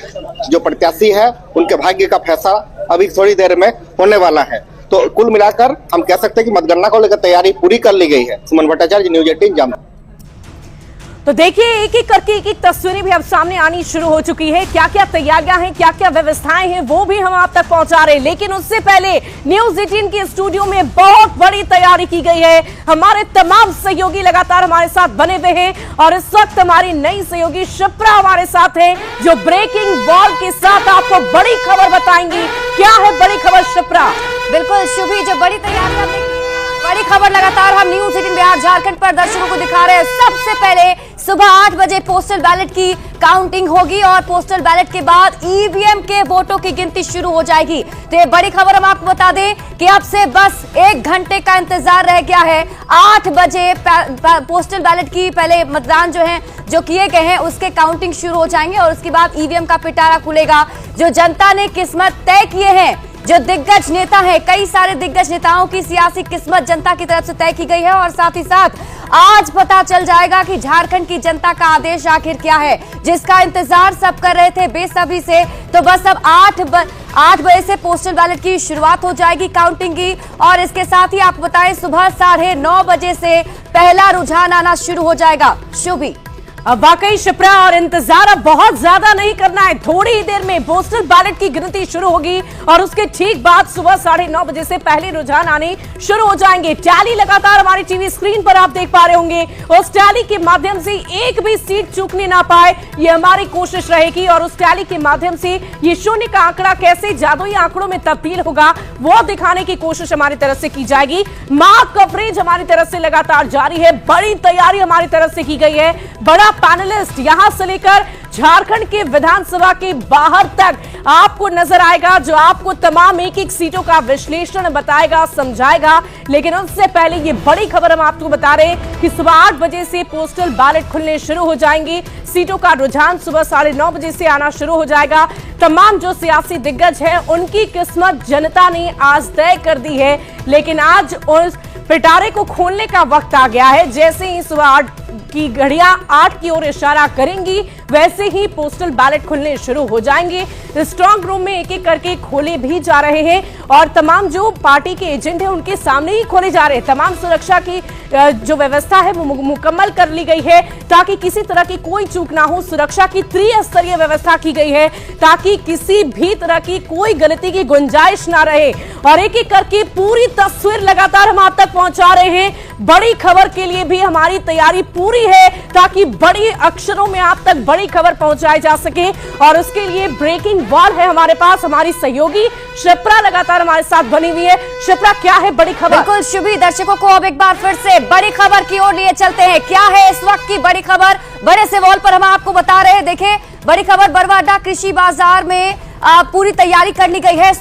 जो प्रत्याशी है उनके भाग्य का फैसला अभी थोड़ी देर में होने वाला है। तो कुल मिलाकर हम कह सकते हैं कि मतगणना को लेकर तैयारी पूरी कर ली गई है। सुमन भट्टाचार्य, न्यूज़ 18 जामताड़ा। तो देखिए एक एक करके एक एक तस्वीरें भी अब सामने आनी शुरू हो चुकी है। क्या क्या तैयारियां हैं, क्या क्या व्यवस्थाएं हैं, वो भी हम आप तक पहुंचा रहे हैं। लेकिन उससे पहले न्यूज़ 18 के स्टूडियो में बहुत बड़ी तैयारी की गई है। हमारे तमाम सहयोगी लगातार हमारे साथ बने हुए हैं और इस वक्त हमारी नई सहयोगी शिप्रा हमारे साथ है, जो ब्रेकिंग बॉल के साथ आपको बड़ी खबर बताएंगी। क्या है बड़ी खबर शिप्रा? बिल्कुल शुभी, जो बड़ी तैयारी बड़ी खबर लगातार हम न्यूज़ 18 बिहार झारखंड पर दर्शकों को दिखा रहे हैं। सबसे पहले सुबह 8 बजे पोस्टल बैलेट की काउंटिंग होगी और पोस्टल बैलेट के बाद ईवीएम के वोटों की गिनती शुरू हो जाएगी। तो ये बड़ी खबर हम आपको बता दें कि अब से बस 1 घंटे का इंतजार रह गया है। 8 बजे पोस्टल बैलेट की पहले मतदान जो किए गए हैं उसके काउंटिंग शुरू हो जाएंगे और उसके बाद ईवीएम का पिटारा खुलेगा। जो जनता ने किस्मत तय किए हैं, जो दिग्गज नेता है, कई सारे दिग्गज नेताओं की सियासी किस्मत जनता की तरफ से तय की गई है और साथ ही साथ आज पता चल जाएगा कि झारखंड की जनता का आदेश आखिर क्या है, जिसका इंतजार सब कर रहे थे बेसब्री से। तो बस अब 8 बजे से पोस्टल बैलेट की शुरुआत हो जाएगी काउंटिंग की, और इसके साथ ही आपको बताएं सुबह 9:30 बजे से पहला रुझान आना शुरू हो जाएगा। शुभी, अब वाकई शिप्रा और इंतजार अब बहुत ज्यादा नहीं करना है, थोड़ी ही देर में पोस्टल बैलेट की गिनती शुरू होगी और उसके ठीक बाद सुबह 9:30 बजे से पहले रुझान आने शुरू हो जाएंगे। टैली लगातार हमारी टीवी स्क्रीन पर आप देख पा रहे होंगे, उस टैली के माध्यम से एक भी सीट चूकने ना पाए, ये हमारी कोशिश रहेगी। और उस टैली के माध्यम से ये शून्य का आंकड़ा कैसे जादुई आंकड़ों में तब्दील होगा वो दिखाने की कोशिश हमारी तरफ से की जाएगी। मार्क कवरेज हमारी तरफ से लगातार जारी है, बड़ी तैयारी हमारी तरफ से की गई है। बड़ा पैनलिस्ट यहां से लेकर झारखंड के विधानसभा के बाहर तक आपको नजर आएगा, जो आपको तमाम एक सीटों का विश्लेषण बताएगा, समझाएगा। लेकिन उससे पहले ये बड़ी खबर हम आपको बता रहे हैं कि सुबह 8 बजे से पोस्टल बैलेट खुलने शुरू हो जाएंगी। सीटों का रुझान सुबह 9:30 बजे से आना शुरू हो जाएगा। तमाम जो सियासी दिग्गज हैं उनकी किस्मत जनता ने आज तय कर दी है, लेकिन आज उस पिटारे को खोलने का वक्त आ गया है। जैसे ही सुबह 8 की घड़ियां 8 की ओर इशारा करेंगी, वैसे ही पोस्टल बैलेट खुलने शुरू हो जाएंगे। स्ट्रांग रूम में एक एक करके खोले भी जा रहे हैं और तमाम जो पार्टी के एजेंट हैं उनके सामने ही खोले जा रहे हैं। तमाम सुरक्षा की जो व्यवस्था है वो मुकम्मल कर ली गई है ताकि किसी तरह की कोई चूक ना हो। सुरक्षा की त्रिस्तरीय व्यवस्था की गई है ताकि किसी भी तरह की कोई गलती की गुंजाइश ना रहे। और एक एक करके पूरी तस्वीर लगातार हम आप तक पहुंचा रहे हैं। बड़ी खबर के लिए भी हमारी तैयारी पूरी है ताकि बड़ी अक्षरों में आप तक बड़ी खबर पहुंचाई जा सके, और उसके लिए ब्रेकिंग वॉल है हमारे पास। हमारी सहयोगी शिप्रा लगातार हमारे साथ बनी हुई है। शिप्रा, क्या है बड़ी खबर? बिल्कुल शुभी, दर्शकों को अब एक बार फिर से बड़ी खबर की ओर लिए चलते हैं। क्या है इस वक्त की बड़ी खबर? बड़े से वॉल पर हम आपको बता रहे हैं। देखें, बड़ी खबर बरवा अड्डा कृषि बाजार में पूरी तैयारी कर ली गई है।